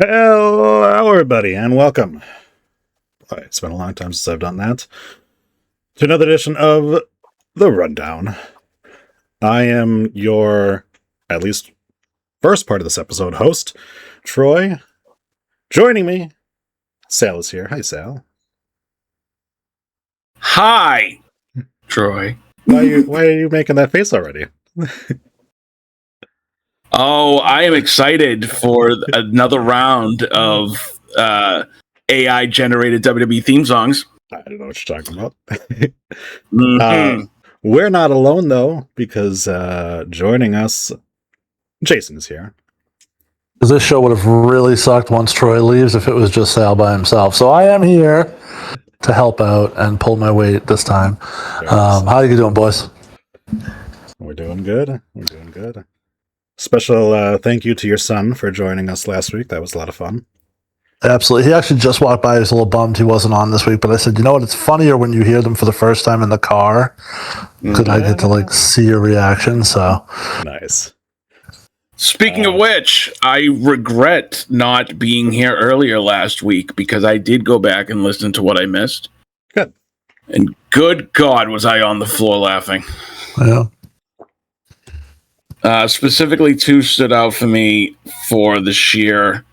Hello, everybody, and welcome. It's been a long time since I've done that. To another edition of The Rundown. I am your, at least first part of this episode, host, Troy. Joining me, Sal is here. Hi, Sal. Hi, Troy. Why are you making that face already? Oh, I am excited for another round of AI-generated WWE theme songs. I don't know what you're talking about. Mm-hmm. We're not alone, though, because joining us, Jason is here. Because this show would have really sucked once Troy leaves if it was just Sal by himself. So I am here to help out and pull my weight this time. How are you doing, boys? We're doing good. Special thank you to your son for joining us last week. That was a lot of fun. Absolutely. He actually just walked by. He was a little bummed he wasn't on this week. But I said, you know what? It's funnier when you hear them for the first time in the car. Because I get to see your reaction. So nice. Speaking of which, I regret not being here earlier last week because I did go back and listen to what I missed. Good. And good God, was I on the floor laughing. Yeah. Specifically, two stood out for me for the sheer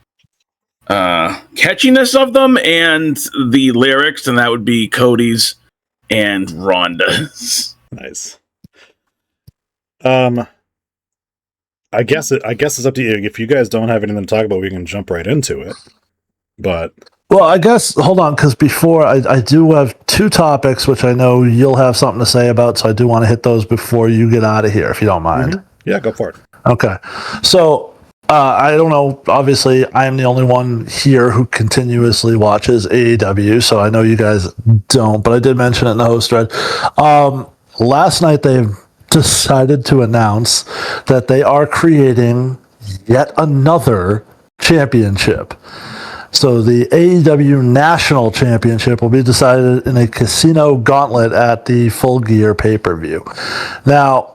catchiness of them and the lyrics, and that would be Cody's and Rhonda's. Nice. I guess it's up to you. If you guys don't have anything to talk about, we can jump right into it. But well, I guess hold on, because before I do have two topics which I know you'll have something to say about, so I do want to hit those before you get out of here, if you don't mind. Mm-hmm. Yeah, go for it. Okay, so I don't know. Obviously, I am the only one here who continuously watches AEW, so I know you guys don't. But I did mention it in the host thread. Last night they decided to announce that they are creating yet another championship. So the AEW National Championship will be decided in a casino gauntlet at the Full Gear pay-per-view. Now,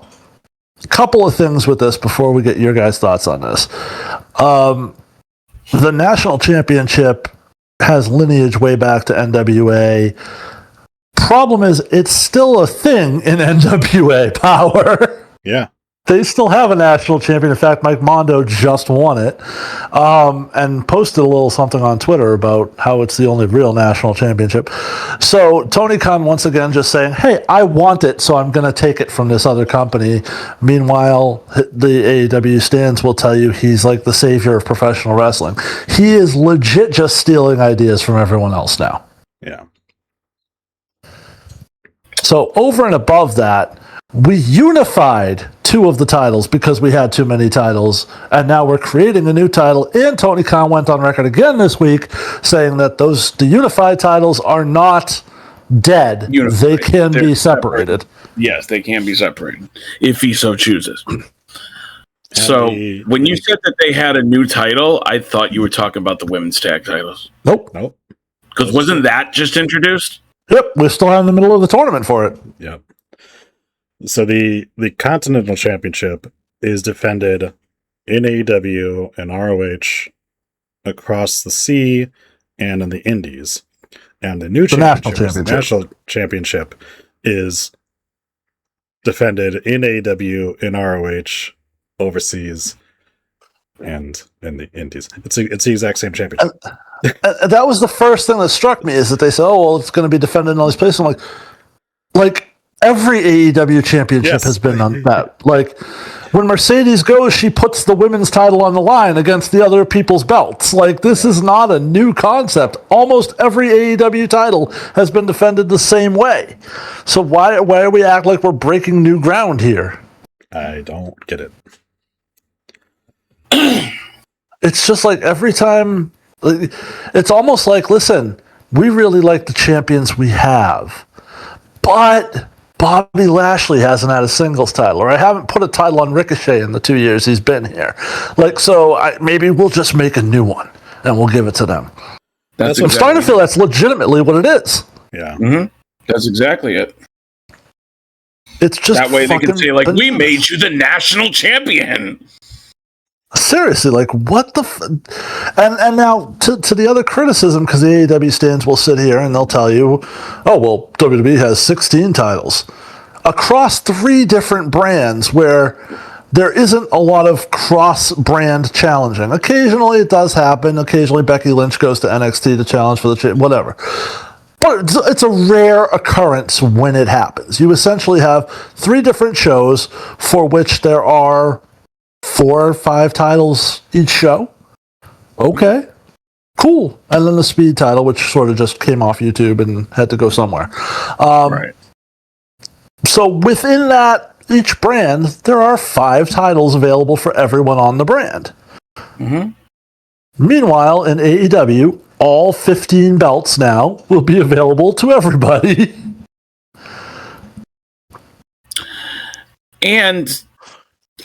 a couple of things with this before we get your guys' thoughts on this. The National Championship has lineage way back to NWA. Problem is, it's still a thing in NWA Power. Yeah. They still have a national champion. In fact, Mike Mondo just won it and posted a little something on Twitter about how it's the only real national championship. So Tony Khan once again just saying, hey, I want it, so I'm going to take it from this other company. Meanwhile, the AEW stands will tell you he's like the savior of professional wrestling. He is legit just stealing ideas from everyone else now. Yeah. So over and above that, we unified two of the titles because we had too many titles, and now we're creating a new title. And Tony Khan went on record again this week saying that the unified titles are not dead. They can be separated. Yes, they can be separated if he so chooses. So when you said that they had a new title, I thought you were talking about the women's tag titles. Nope. Because wasn't that just introduced? Yep, we're still in the middle of the tournament for it. Yep. So the Continental Championship is defended in AEW and ROH across the sea and in the Indies. And the new National Championship is defended in AEW, in ROH, overseas, and in the Indies. It's the exact same championship. That was the first thing that struck me, is that they said, oh, well, it's going to be defended in all these places. I'm like every AEW championship has been on that. Like, when Mercedes goes, she puts the women's title on the line against the other people's belts. Like, this is not a new concept. Almost every AEW title has been defended the same way. So why do we act like we're breaking new ground here? I don't get it. It's just like every time... It's almost like, listen, we really like the champions we have, but Bobby Lashley hasn't had a singles title, or I haven't put a title on Ricochet in the 2 years he's been here. Like, so maybe we'll just make a new one and we'll give it to them. I'm starting to feel that's legitimately what it is. Yeah. Mm-hmm. That's exactly it. It's just that way they can say, like, we made you the national champion. Seriously, like what the and now to the other criticism, because the AEW stands will sit here and they'll tell you, oh well, WWE has 16 titles across 3 different brands where there isn't a lot of cross-brand challenging. Occasionally it does happen. Occasionally Becky Lynch goes to NXT to challenge for the whatever. But it's a rare occurrence when it happens. You essentially have 3 different shows for which there are 4 or 5 titles each show. Okay, cool. And then the Speed title, which sort of just came off YouTube and had to go somewhere. Right. So within that, each brand, there are 5 titles available for everyone on the brand. Mm-hmm. Meanwhile, in AEW, all 15 belts now will be available to everybody. And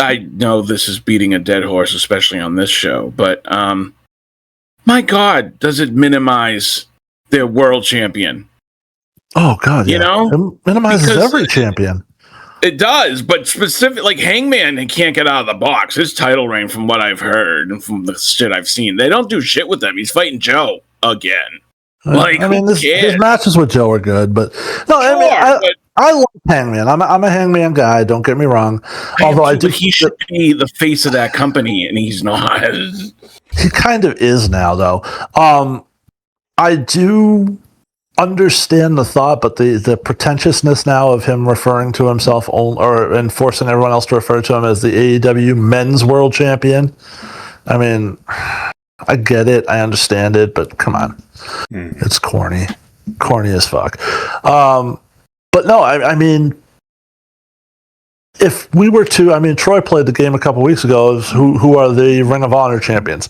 I know this is beating a dead horse, especially on this show, but my God, does it minimize their world champion? Oh, God, You know? It minimizes Because every champion. It does, but specific, like Hangman, he can't get out of the box. His title reign, from what I've heard and from the shit I've seen, they don't do shit with him. He's fighting Joe again. Like, I mean, his matches with Joe are good, but no, sure, I mean, I love Hangman. I'm a Hangman guy. Don't get me wrong. Although I do, he should be the face of that company, and he's not. He kind of is now, though. I do understand the thought, but the pretentiousness now of him referring to himself and forcing everyone else to refer to him as the AEW Men's World Champion. I mean, I get it, I understand it, but come on, it's corny as fuck. But no, I mean, if we were to, I mean, Troy played the game a couple weeks ago. Who are the Ring of Honor champions?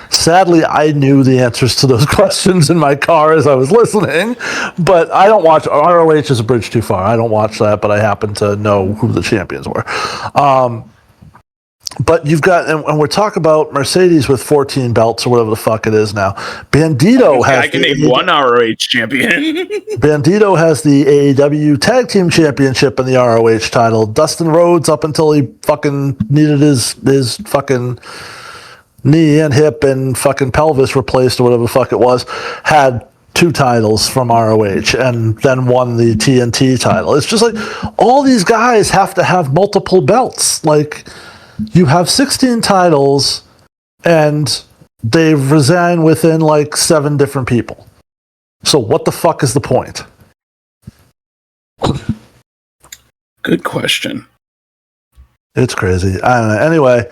Sadly, I knew the answers to those questions in my car as I was listening, but I don't watch ROH is a bridge too far. I don't watch that, but I happen to know who the champions were. But you've got, and we're talking about Mercedes with 14 belts or whatever the fuck it is now. Bandito has. I can name one ROH champion. Bandito has the AEW Tag Team Championship and the ROH title. Dustin Rhodes, up until he fucking needed his fucking knee and hip and fucking pelvis replaced or whatever the fuck it was, had 2 titles from ROH and then won the TNT title. It's just like all these guys have to have multiple belts. Like, you have 16 titles and they resign within like 7 different people. So what the fuck is the point? Good question. It's crazy. I don't know. Anyway,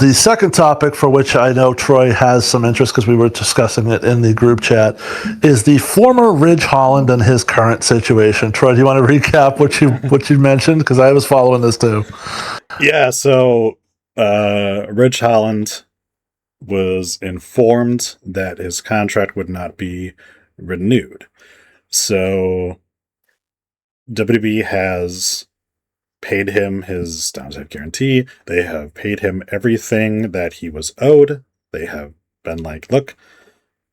the second topic for which I know Troy has some interest because we were discussing it in the group chat is the former Ridge Holland and his current situation. Troy, do you want to recap what you mentioned? Because I was following this too. Yeah, so Ridge Holland was informed that his contract would not be renewed. So WWE has paid him his downside guarantee. They have paid him everything that he was owed. They have been like, look,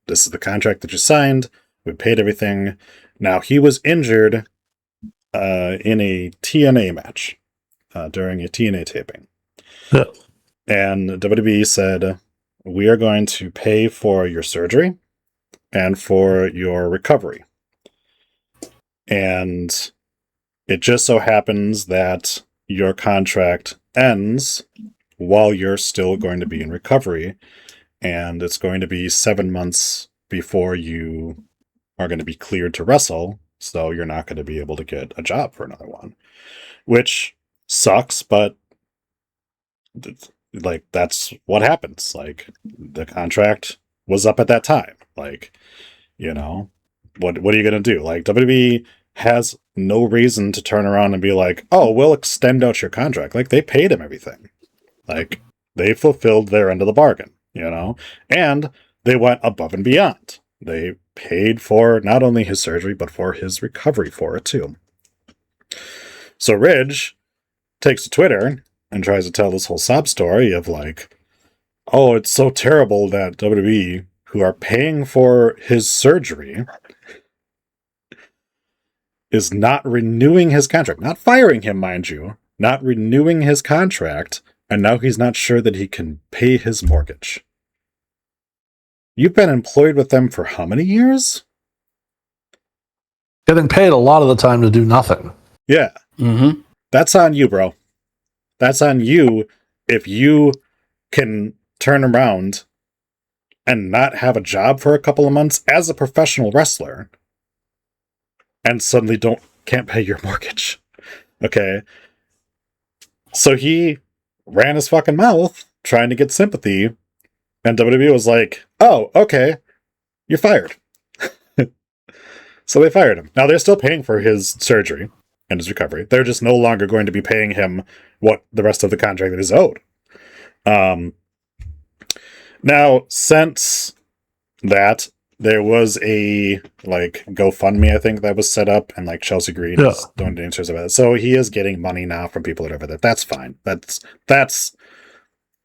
this is the contract that you signed. We paid everything. Now, he was injured in a TNA match during a TNA taping. Yeah. And WWE said, we are going to pay for your surgery and for your recovery. And it just so happens that your contract ends while you're still going to be in recovery, and it's going to be 7 months before you are going to be cleared to wrestle, so you're not going to be able to get a job for another one, which sucks, but like, that's what happens. Like, the contract was up at that time. Like, you know, what are you going to do? Like, WWE has no reason to turn around and be like, oh, we'll extend out your contract. Like, they paid him everything. Like, they fulfilled their end of the bargain, you know? And they went above and beyond. They paid for not only his surgery, but for his recovery for it, too. So Ridge takes to Twitter and tries to tell this whole sob story of like, oh, it's so terrible that WWE, who are paying for his surgery, is not renewing his contract. Not firing him, mind you. Not renewing his contract and now he's not sure that he can pay his mortgage. You've been employed with them for how many years? Getting paid a lot of the time to do nothing. Yeah. Mm-hmm. That's on you, bro. That's on you if you can turn around and not have a job for a couple of months as a professional wrestler and suddenly can't pay your mortgage. Okay? So he ran his fucking mouth trying to get sympathy, and WWE was like, oh, okay, you're fired. So they fired him. Now they're still paying for his surgery and his recovery. They're just no longer going to be paying him what the rest of the contract that is owed. Now, since that, there was a GoFundMe, I think, that was set up, and Chelsea Green is donating to about it. So he is getting money now from people that are over there. That's fine. That's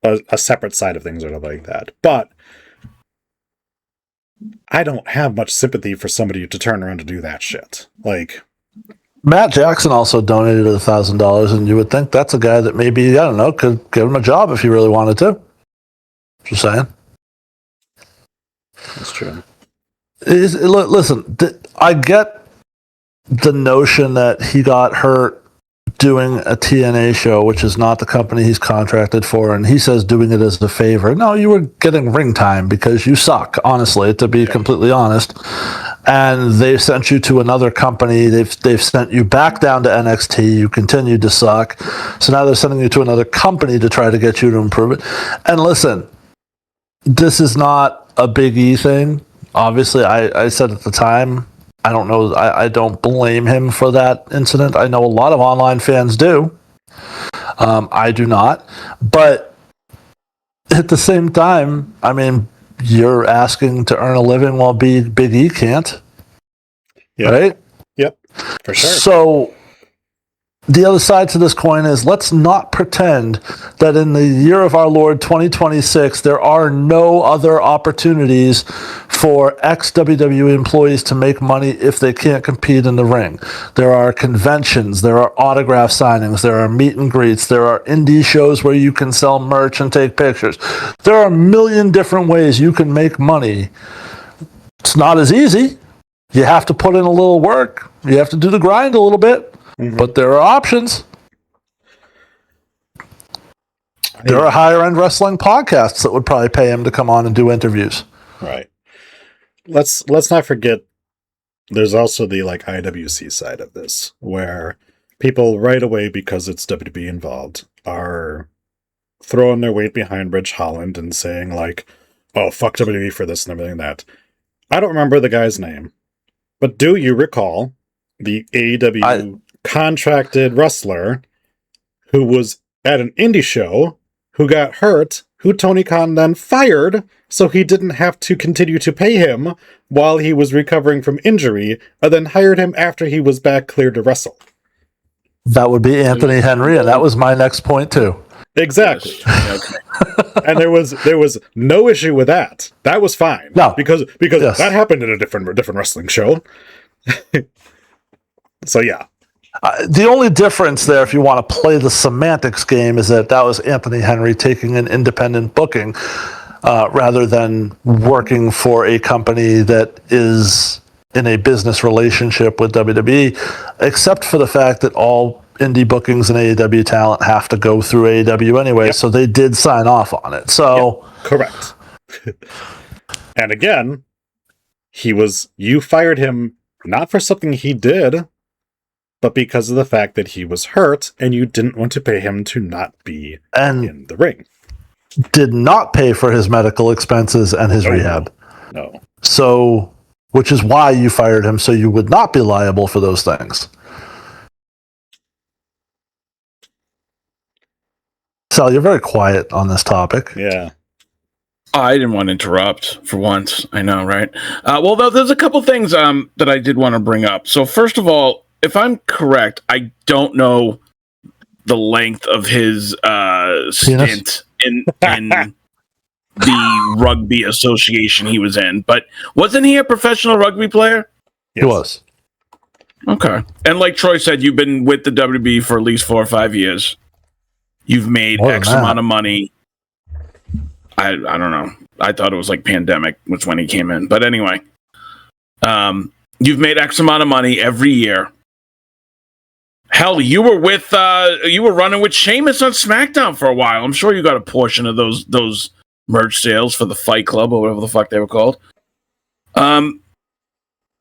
a separate side of things or something like that. But I don't have much sympathy for somebody to turn around to do that shit. Matt Jackson also donated $1,000, and you would think that's a guy that maybe, I don't know, could give him a job if he really wanted to. Just saying. That's true. Listen, I get the notion that he got hurt doing a TNA show, which is not the company he's contracted for, and he says doing it as a favor. No, you were getting ring time because you suck, honestly, to be completely honest. And they sent you to another company. They've sent you back down to NXT. You continued to suck. So now they're sending you to another company to try to get you to improve it. And listen, this is not a Big E thing. Obviously, I said at the time, I don't know. I don't blame him for that incident. I know a lot of online fans do. I do not. But at the same time, I mean, you're asking to earn a living while Big E can't. Yep. Right? Yep. For sure. So the other side to this coin is, let's not pretend that in the year of our Lord 2026 there are no other opportunities for ex-WWE employees to make money if they can't compete in the ring. There are conventions, there are autograph signings, there are meet and greets, there are indie shows where you can sell merch and take pictures. There are a million different ways you can make money. It's not as easy. You have to put in a little work. You have to do the grind a little bit. Mm-hmm. But there are options. There are higher-end wrestling podcasts that would probably pay him to come on and do interviews. Right. Let's not forget there's also the IWC side of this, where people right away, because it's WWE involved, are throwing their weight behind Rich Holland and saying oh, fuck WWE for this and everything that. I don't remember the guy's name, but do you recall the AEW contracted wrestler who was at an indie show, who got hurt, who Tony Khan then fired so he didn't have to continue to pay him while he was recovering from injury, and then hired him after he was back cleared to wrestle? That would be Anthony Henry, and that was my next point too. Exactly. Yes. Okay. And there was no issue with that. That was fine. No, because that happened in a different wrestling show. So yeah. The only difference there, if you want to play the semantics game, is that was Anthony Henry taking an independent booking rather than working for a company that is in a business relationship with WWE, except for the fact that all indie bookings and AEW talent have to go through AEW anyway, so they did sign off on it. So correct. And again, you fired him not for something he did, but because of the fact that he was hurt and you didn't want to pay him to not be in the ring. Did not pay for his medical expenses and his rehab. No. So, which is why you fired him, so you would not be liable for those things. Sal, you're very quiet on this topic. Yeah. I didn't want to interrupt for once. I know, right? Well, there's a couple things that I did want to bring up. So first of all, if I'm correct, I don't know the length of his stint in the rugby association he was in, but wasn't he a professional rugby player? Yes. He was. Okay. And like Troy said, you've been with the WB for at least 4 or 5 years. You've made More than X that. amount of money. I don't know. I thought it was like pandemic was when he came in. But anyway, you've made X amount of money every year. Hell, you were running with Sheamus on SmackDown for a while. I'm sure you got a portion of those merch sales for the Fight Club or whatever the fuck they were called. And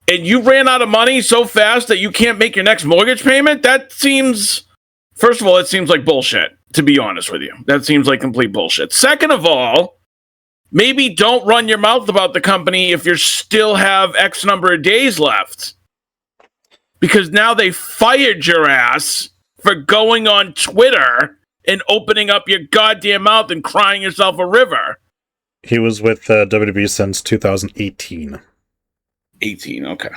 you ran out of money so fast that you can't make your next mortgage payment? That seems, first of all, it seems like bullshit, to be honest with you. That seems like complete bullshit. Second of all, maybe don't run your mouth about the company if you still have X number of days left. Because now they fired your ass for going on Twitter and opening up your goddamn mouth and crying yourself a river. He was with WWE since 2018. 18, okay.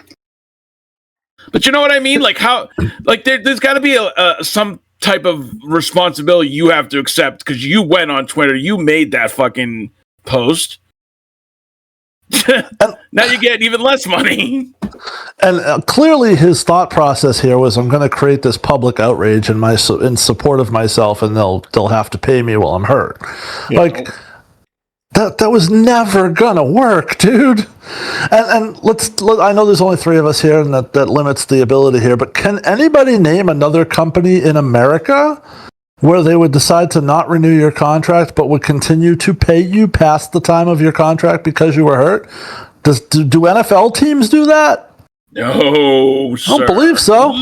But you know what I mean? Like how, like there's got to be some type of responsibility you have to accept because you went on Twitter, you made that fucking post. Now you're getting even less money. And clearly his thought process here was, I'm going to create this public outrage in support of myself, and they'll have to pay me while I'm hurt. Yeah. Like, that was never going to work, dude. And I know there's only 3 of us here, and that limits the ability here, but can anybody name another company in America where they would decide to not renew your contract but would continue to pay you past the time of your contract because you were hurt? Do NFL teams do that? No, sir. I don't believe so.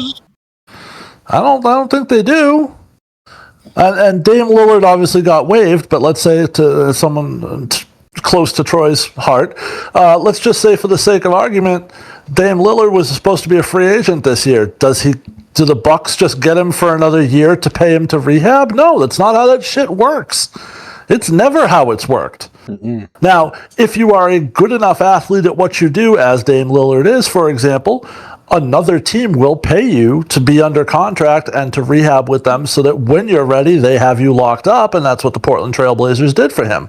I don't think they do. And Dame Lillard obviously got waived, but let's say to someone close to Troy's heart, let's just say for the sake of argument, Dame Lillard was supposed to be a free agent this year. Do the Bucks just get him for another year to pay him to rehab? No, that's not how that shit works. It's never how it's worked. Mm-mm. Now, if you are a good enough athlete at what you do, as Dame Lillard is, for example, another team will pay you to be under contract and to rehab with them so that when you're ready, they have you locked up, and that's what the Portland Trail Blazers did for him.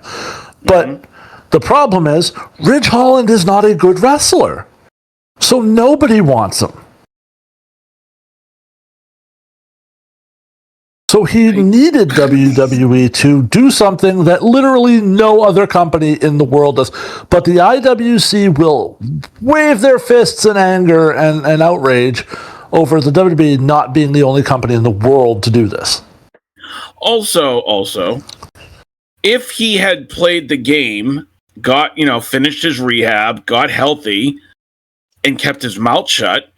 But the problem is, Ridge Holland is not a good wrestler, so nobody wants him. So he needed WWE to do something that literally no other company in the world does. But the IWC will wave their fists in anger and outrage over the WWE not being the only company in the world to do this. Also, if he had played the game, finished his rehab, got healthy, and kept his mouth shut,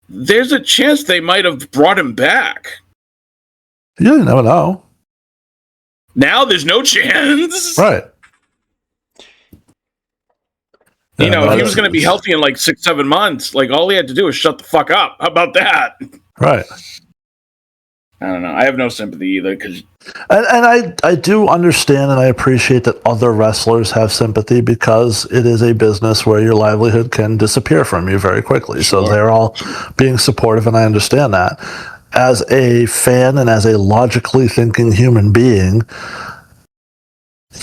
there's a chance they might have brought him back. You never know. Now there's no chance. Right. If he was going to be healthy in like 6-7 months, like all he had to do was shut the fuck up. How about that? Right. I don't know. I have no sympathy either because. And I do understand and I appreciate that other wrestlers have sympathy because it is a business where your livelihood can disappear from you very quickly. Sure. So they're all being supportive, and I understand that. As a fan and as a logically thinking human being,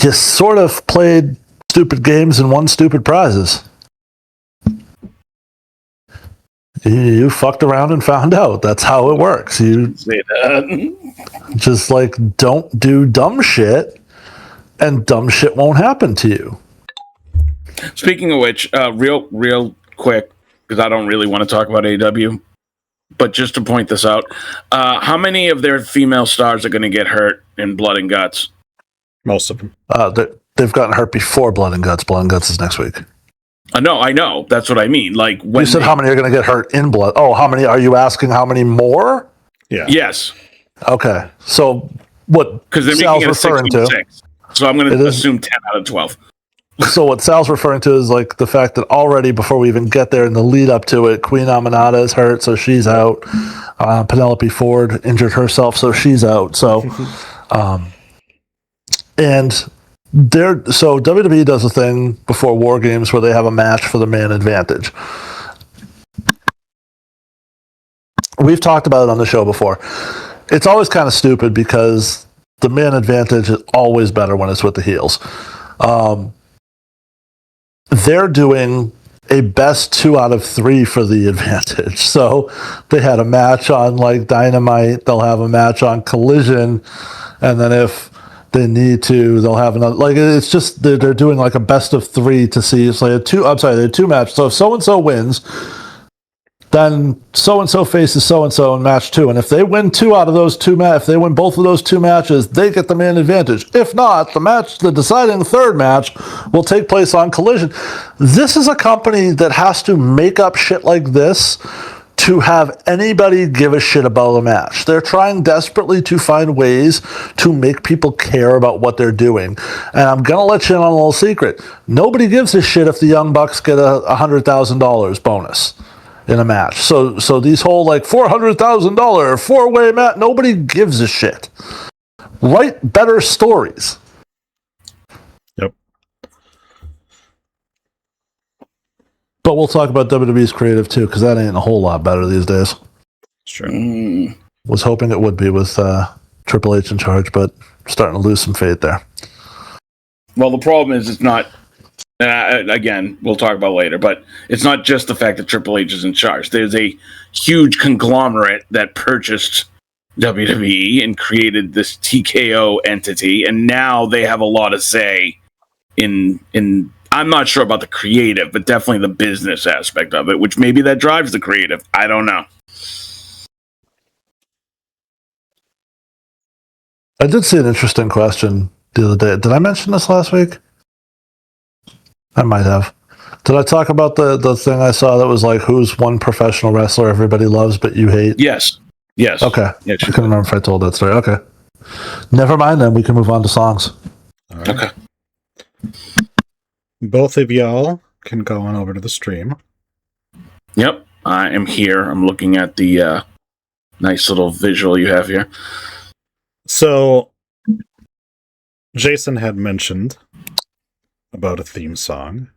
you sort of played stupid games and won stupid prizes. You fucked around and found out. That's how it works. You say that. Just like don't do dumb shit, and dumb shit won't happen to you. Speaking of which, real quick, because I don't really want to talk about AEW, but just to point this out, how many of their female stars are going to get hurt in Blood and Guts? Most of them. They've gotten hurt before Blood and Guts. Blood and Guts is next week. No, I know. That's what I mean. Like when you said how many are going to get hurt in Blood? Oh, how many? Are you asking how many more? Yeah. Yes. Okay. So what? Because they're Sal's making it a referring 6. So I'm going to assume 10 out of 12. So what Sal's referring to is like the fact that already before we even get there in the lead up to it, Queen Aminata is hurt, so she's out. Penelope Ford injured herself, so she's out. So, so WWE does a thing before War Games where they have a match for the man advantage. We've talked about it on the show before. It's always kind of stupid because the man advantage is always better when it's with the heels. They're doing a best 2 out of 3 for the advantage. So they had a match on like Dynamite. They'll have a match on Collision. and then if they need to, they'll have another. Like it's just they're doing like a best of 3 to see. It's like they had 2 matches. So if so and so wins, then so and so faces so and so in match 2, and if they win 2 out of those 2 if they win both of those 2 matches, they get the man advantage. If not, the deciding third match will take place on Collision. This is a company that has to make up shit like this to have anybody give a shit about a match. They're trying desperately to find ways to make people care about what they're doing. And I'm gonna let you in on a little secret. Nobody gives a shit if the Young Bucks get a $100,000 bonus in a match. So these whole like $400,000 4-way match, nobody gives a shit. Write better stories. Yep. But we'll talk about WWE's creative too, because that ain't a whole lot better these days. Sure. Was hoping it would be with Triple H in charge, but starting to lose some faith there. Well, the problem is it's not. Again, we'll talk about later, but it's not just the fact that Triple H is in charge. There's a huge conglomerate that purchased WWE and created this TKO entity, and now they have a lot to say in I'm not sure about the creative, but definitely the business aspect of it, which maybe that drives the creative. I don't know. I did see an interesting question the other day. Did I mention this last week? I might have. Did I talk about the thing I saw that was like, who's one professional wrestler everybody loves but you hate? Yes. Okay. Yes, I couldn't remember if I told that story. Okay. Never mind then. We can move on to songs. All right. Okay. Both of y'all can go on over to the stream. Yep. I am here. I'm looking at the nice little visual you have here. So, Jason had mentioned about a theme song,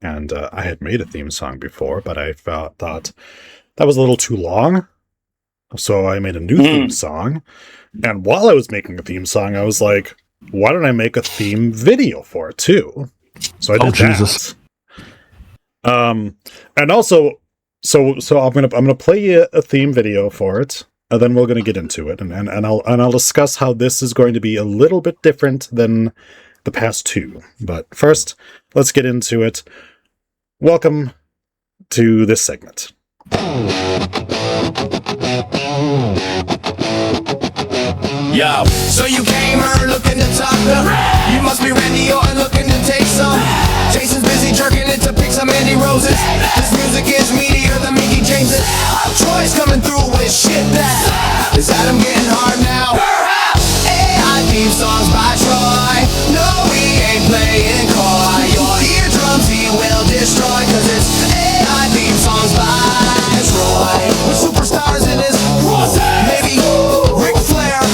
and I had made a theme song before, but I thought that was a little too long, so I made a new theme song. And while I was making a theme song, I was like, why don't I make a theme video for it too? So I did that. Jesus. And also, so I'm gonna play you a theme video for it, and then we're gonna get into it, and I'll discuss how this is going to be a little bit different than the past 2. But first, let's get into it. Welcome to this segment. Yo, so you came here looking to talk to? You must be Randy Orton looking to take some. Jason's busy jerking it to pick some Andy Roses. This music is meatier than Mickey James's. Troy's coming through with shit that is Adam getting hard now. AI theme songs by Troy. No, we ain't playing coy. Your eardrums he will destroy, cause it's AI theme songs by Troy. With superstars in his maybe Ric Flair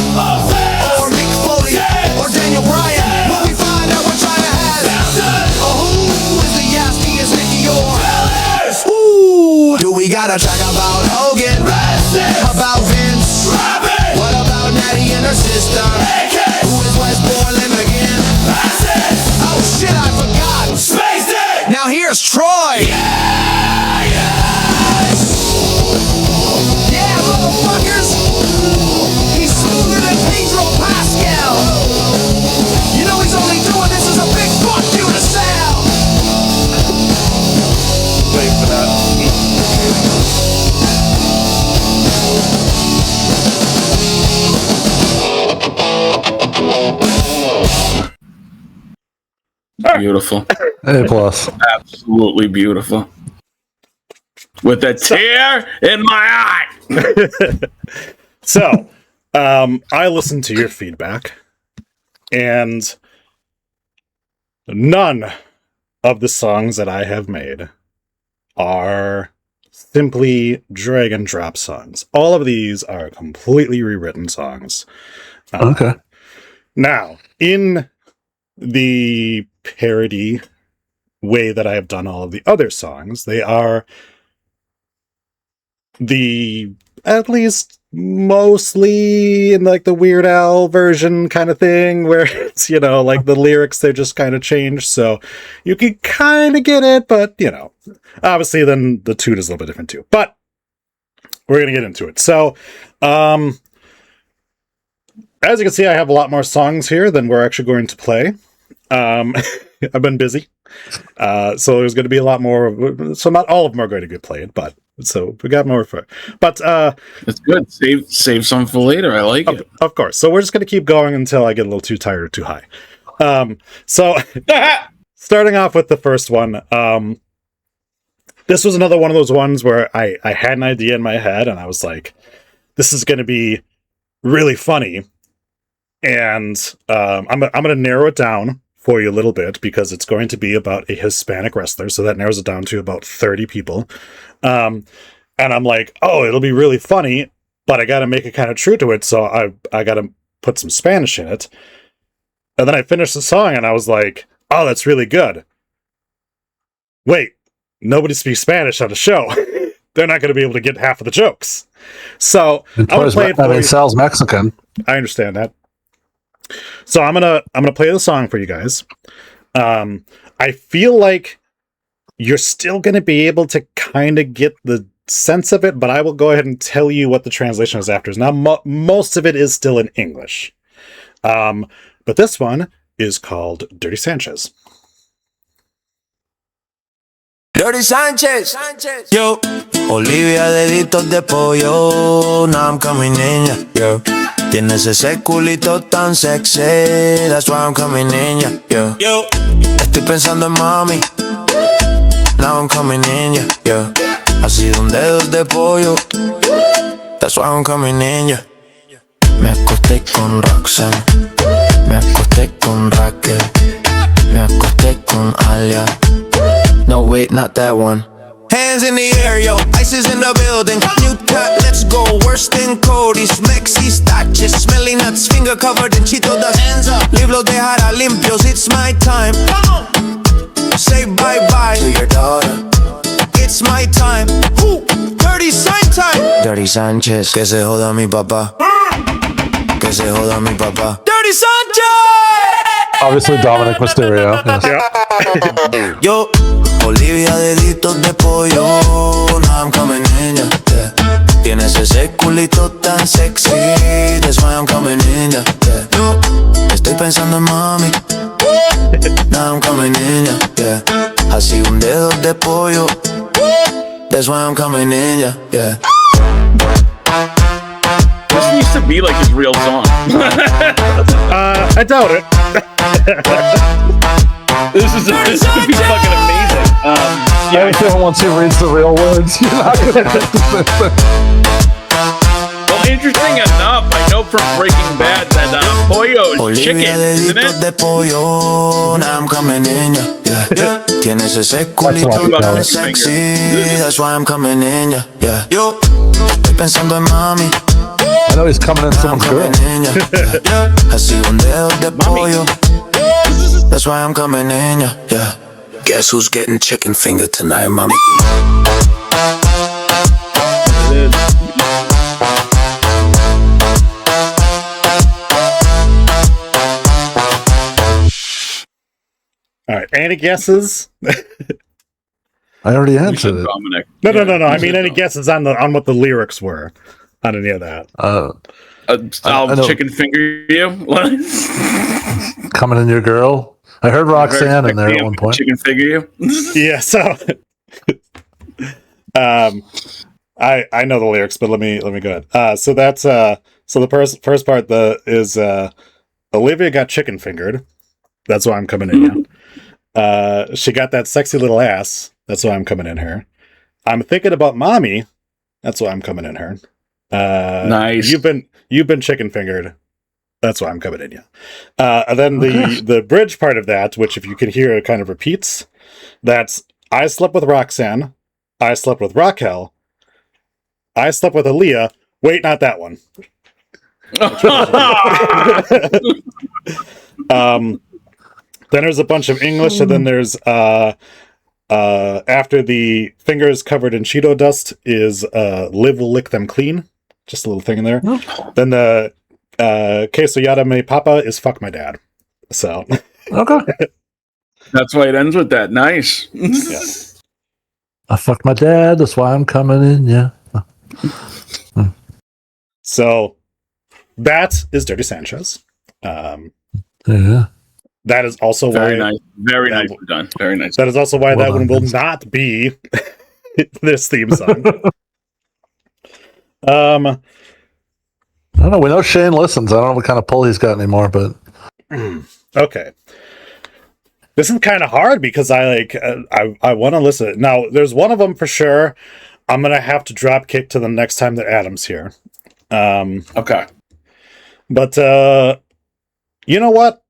or Mick Foley or Daniel Bryan. When we find out what China has, who is the yastiest Nicky or ooh, do we got a track about Hogan? About Vince? What about Natty and her sister? Who is West Borland again? Oh shit, I forgot. Spaced it! Now here's Troy. Yeah, motherfuckers. He's smoother than Pedro Pascal. You know he's only doing this as a big fuck you to Sal. Wait for that. Beautiful. A+. Absolutely beautiful. With a tear in my eye. So, I listened to your feedback, and none of the songs that I have made are simply drag and drop songs. All of these are completely rewritten songs. Okay. Now, in the parody way that I have done all of the other songs, they are at least mostly in like the Weird Al version kind of thing, where it's, like the lyrics, they just kind of change, so you can kind of get it, but obviously then the toot is a little bit different too. But we're gonna get into it. So as you can see, I have a lot more songs here than we're actually going to play. I've been busy. So there's going to be a lot more. So not all of them are going to get played, but so we got more for. But it's good. Save some for later. I like it. Of course. So we're just going to keep going until I get a little too tired or too high. So starting off with the first one. This was another one of those ones where I had an idea in my head and I was like, this is going to be really funny. And I'm going to narrow it down for you a little bit because it's going to be about a Hispanic wrestler. So that narrows it down to about 30 people. And I'm like, oh, it'll be really funny, but I got to make it kind of true to it. So I got to put some Spanish in it. And then I finished the song and I was like, oh, that's really good. Wait, nobody speaks Spanish on the show. They're not going to be able to get half of the jokes. So I'm going to play it for you. Sal's Mexican. I understand that. So I'm gonna play the song for you guys. I feel like you're still gonna be able to kind of get the sense of it, but I will go ahead and tell you what the translation is after. Now, most of it is still in English, but this one is called Dirty Sanchez. Dirty Sanchez. Yo, Olivia, deditos de pollo. Now I'm coming in, ya. Yo. Tienes ese culito tan sexy. That's why I'm coming in, ya. Yo. Estoy pensando en mami. Now I'm coming in, ya. Yo. Así de un dedos de pollo. That's why I'm coming in, ya. Me acosté con Roxanne. Me acosté con Raquel. Me acosté con Alia. No, wait, not that one. Hands in the air, yo, ice is in the building. New cut, let's go, worse than Cody's. Mexi staches, smelly nuts, finger covered in Cheeto dust. Hands up, libros dejará limpios, it's my time. Say bye-bye to your daughter. It's my time. Ooh, Dirty Sanchez time. Dirty Sanchez, que se joda mi papá. Que se joda mi papá. Dirty Sanchez! Obviously, Dominic Mysterio. Yes. Yeah. Yo, Olivia, deditos de pollo. Now I'm coming in, ya. Yeah. Tienes ese culito tan sexy. That's why I'm coming in, ya. Yeah. Yo, estoy pensando en mami. Now I'm coming in, ya. Yeah. Así un dedo de pollo. That's why I'm coming in, ya. Yeah. This used to be like his real song. I doubt it. This could be fucking amazing. Once he reads the real words, you're not gonna get the Well, interesting enough, I know from Breaking Bad that pollo is chicken, isn't Deditos de it? pollo. Now I'm coming in, ya. Yeah. Tienes ese culito tan sexy. That's why I'm coming in, ya. Yeah. Yo, estoy pensando en mami. I know he's coming in someone's girl. Así un dedo de pollo. That's why I'm coming in, ya. Yeah. Guess who's getting chicken finger tonight, mommy? All right. Any guesses? I already answered it. Dominic. No. I mean, any guesses on what the lyrics were on any of that? I'll chicken finger you. Coming in your girl. I heard Roxanne in there at one point. Chicken figure you. Yeah. So, I know the lyrics, but let me go ahead. So that's so the first part is Olivia got chicken fingered. That's why I'm coming in here. She got that sexy little ass. That's why I'm coming in here. I'm thinking about mommy. That's why I'm coming in here. Nice. You've been chicken fingered. That's why I'm coming in. Yeah. And then the bridge part of that, which if you can hear, it kind of repeats. That's I slept with Roxanne. I slept with Raquel. I slept with Aaliyah. Wait, not that one. Then there's a bunch of English, and then there's after the fingers covered in Cheeto dust is Liv will lick them clean. Just a little thing in there. Oh. Then the queso yada me papa is fuck my dad. So okay, that's why it ends with that. Nice. Yeah. I fucked my dad. That's why I'm coming in. Yeah. So that is Dirty Sanchez. Yeah. That is also Very why nice. Very nicely done. Very nice. that is also why Well that one done, will Vince. not be this theme song. I don't know. We know Shane listens. I don't know what kind of pull he's got anymore, but Okay. This is kind of hard because I want to listen. Now, there's one of them for sure. I'm gonna have to drop kick to the next time that Adam's here. Okay. But you know what?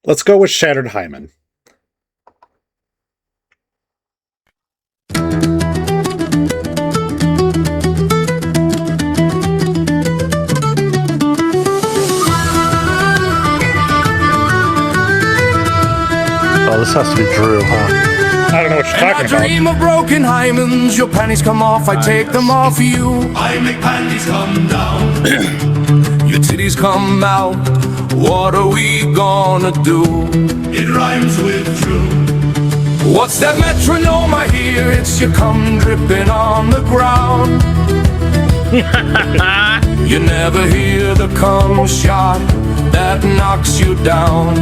Let's go with Shattered Hymen. oh, this has to be Drew, huh? I don't know what you're And I talking about. dream of broken hymens. Your panties come off, I take them off you. I make panties come down. Your titties come out. What are we gonna do? It rhymes with true. What's that metronome I hear? It's your cum dripping on the ground. You never hear the cum shot that knocks you down.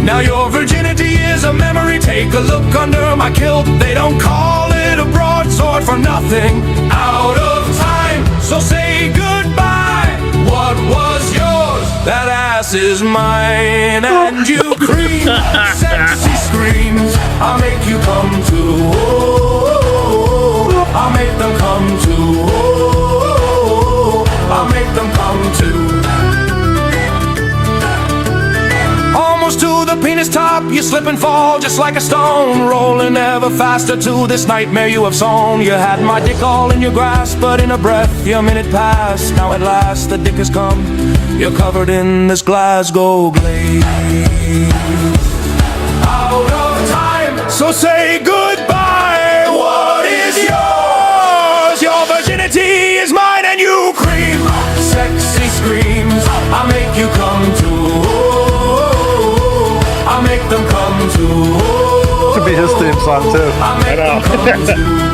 Now your virginity is a memory. Take a look under my kilt. They don't call it a broadsword for nothing. Out of time, so say goodbye. What was yours? That ass is mine. And you cream, sexy screams. I'll make you come to. Oh, I'll make them come to. Oh, I'll make them come to. Almost to the penis top, you slip and fall just like a stone. Rolling ever faster to this nightmare you have sown. You had my dick all in your grasp, but in a breath your minute passed. Now at last the dick has come. You're covered in this Glasgow glaze. Out of time, so say goodbye. What is yours? Your virginity is mine and you cream. Sexy screams, I'll make you come to. I'll make them come to. Could be his theme song too. I'll make them come to.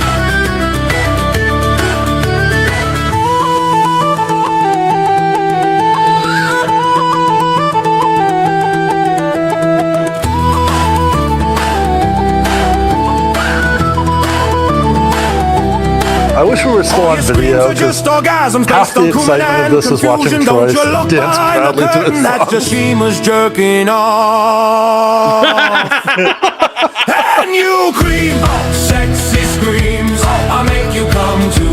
I wish we were still on video because half the excitement of this is watching Troy dance proudly to this That's song. just Sheima's jerking off. And you cream, sexy screams. I'll make you come to.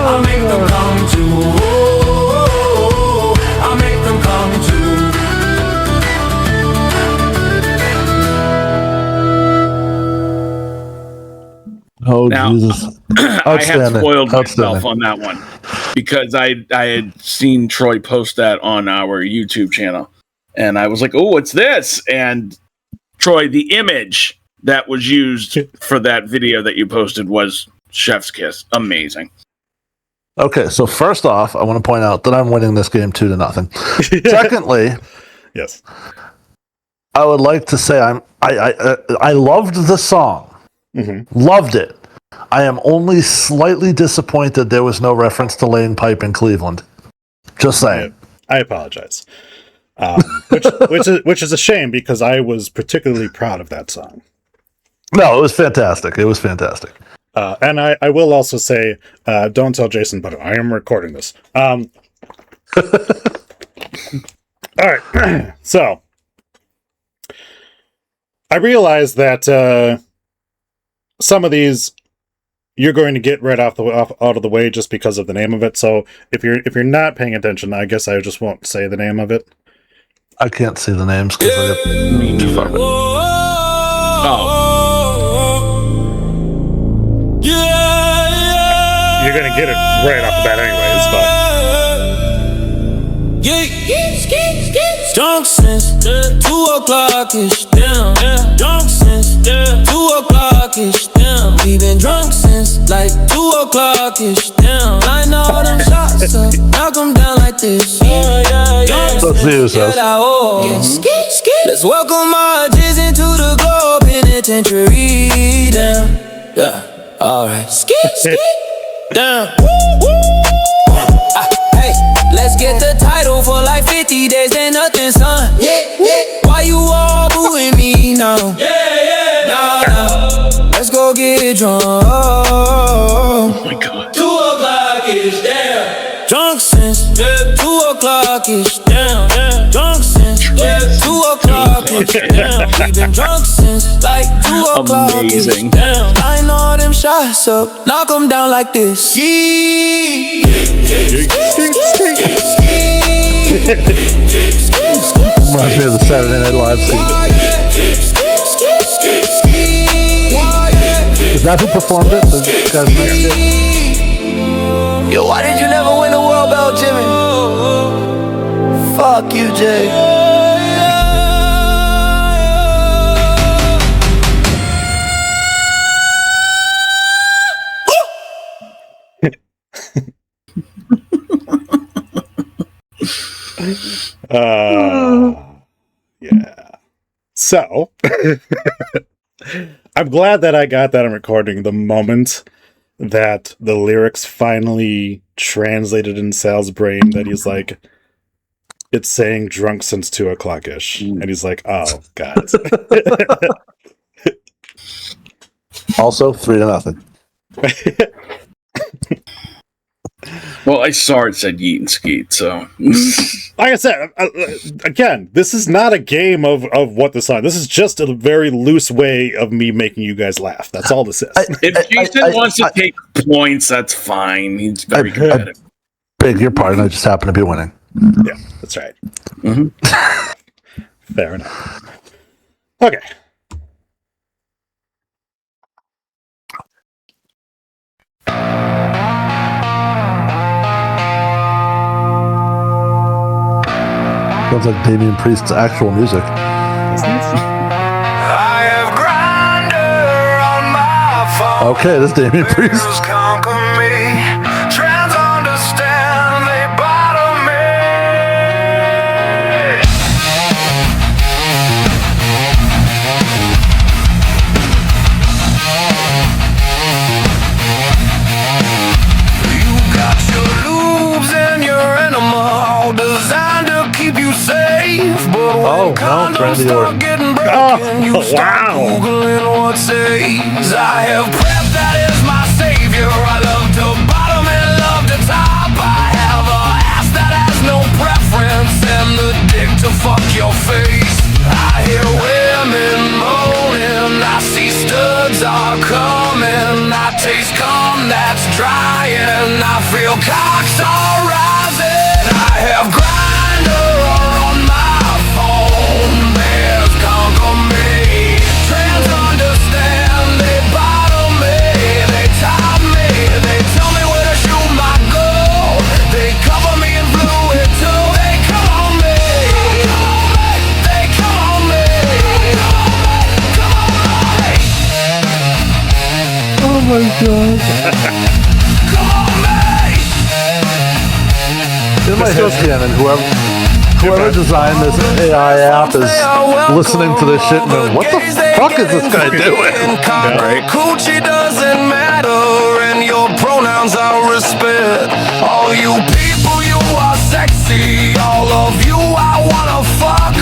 I'll make them come to. I'll make them come to. Oh, Now, Jesus. I had Outstanding. spoiled myself Outstanding. on that one because I had seen Troy post that on our YouTube channel, and I was like, "Oh, what's this?" And Troy, the image that was used for that video that you posted was Chef's Kiss. Amazing. Okay, so first off, I want to point out that I'm winning this game 2-0. Secondly, Yes. I would like to say I loved the song. Mm-hmm. Loved it. I am only slightly disappointed there was no reference to laying pipe in Cleveland. Just saying. I apologize. Which is a shame because I was particularly proud of that song. No, it was fantastic. It was fantastic. And I will also say, don't tell Jason, but I am recording this. All right. So I realize that some of these you're going to get right out of the way just because of the name of it. So if you're not paying attention, I guess I just won't say the name of it. I can't see the names because I got too far. You're gonna get it right off the bat anyways, but Drunk since 2 o'clock-ish, damn. Drunk since 2 o'clock-ish, damn. We been drunk since like 2 o'clock-ish, damn. Line all them shots up, knock them down like this. Let's see who says. Let's welcome our J's into the Globe Penitentiary, damn. Yeah, alright. Damn. Hey, let's get the title for like 50 days and nothing, son. Why you all booing me now? Nah. Let's go get drunk. Oh my god. 2 o'clock is down. Drunk since 2 o'clock is down. Drunk since 2 o'clock is down. We've been drunk since like 2 o'clock is Amazing. down. Line all them shots up, knock them down like this. Reminds me of the Saturday Night Live scene. Is that who performed it? The guys next to you? Yo, why did you never win the world belt, Jimmy? Fuck you, Jay. Yeah. So, I'm glad that I got that on recording the moment that the lyrics finally translated in Sal's brain, that he's like, it's saying drunk since 2 o'clock ish. And he's like, oh, God. Also, 3-0. Well, I saw it said yeet and skeet, so. Like I said, again, this is not a game of what the song. This is just a very loose way of me making you guys laugh. That's all this is. If Jason wants to take points, that's fine. He's very competitive. Beg your pardon, I just happen to be winning. Yeah, that's right. Fair enough. Okay. Sounds like Damian Priest's actual music. I have Grindr on my phone. Okay, this is Damian Priest. Girls conquer me. Trans understand they bother me. You got your lubes and your animal designed to keep you safe, but when condoms Randy start Orton. getting broken, you start wow. googling what saves. I have prep, that is my savior. I love to bottom and love to top. I have a ass that has no preference and the dick to fuck your face. I hear women moaning, I see studs are coming. I taste cum that's drying, I feel cocks are rising. I have Grindr on my phone, bears conquer me. Trans understand, they bottom me, they top me, they tell me where to shoot my goal. They cover me in fluid too, they come on me, they come on me, come on me. Oh my god. Come on me. In my head canon, whoever designed this AI app is listening to this shit and going, what the fuck is this guy doing? Right. Coochie doesn't matter, and your pronouns are respect. All you people, you are sexy. All of you I wanna fuck.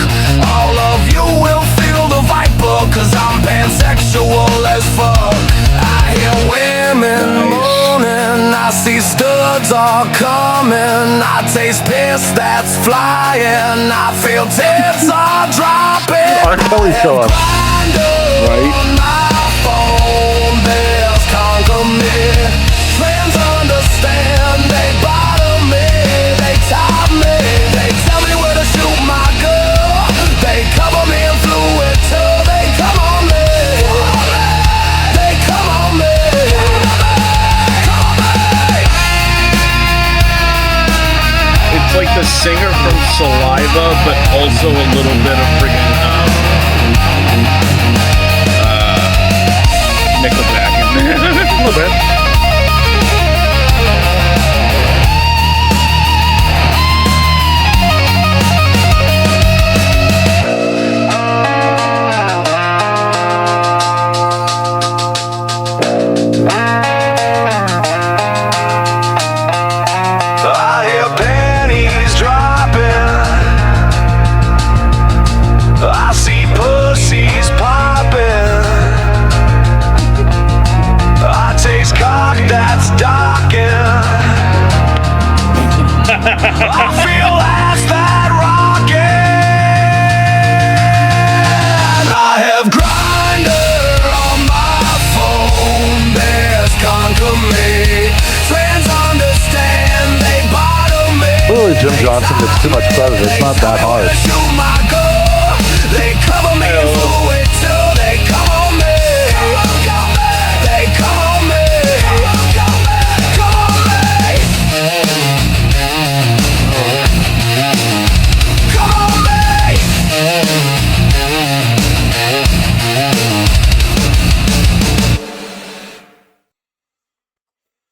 All of you will feel the viper, cause I'm pansexual as fuck. I hear women moaning, I see studs are coming. I taste piss that's flying, I feel tits are dropping. R. Kelly show up. Right. On my phone, bears conquer me. Trans understand, they bottom me, they top me, they tell me where to shoot my girl. They cover me in fluid too, they come on me, they come on me, come on me. It's like the singer from Saliva, but also a little bit of freaking Nickelback in there. A little bit. Johnson gets too much credit. It's not that hard. They cover me with till they come on me. They come on me. Come on me. Come on me.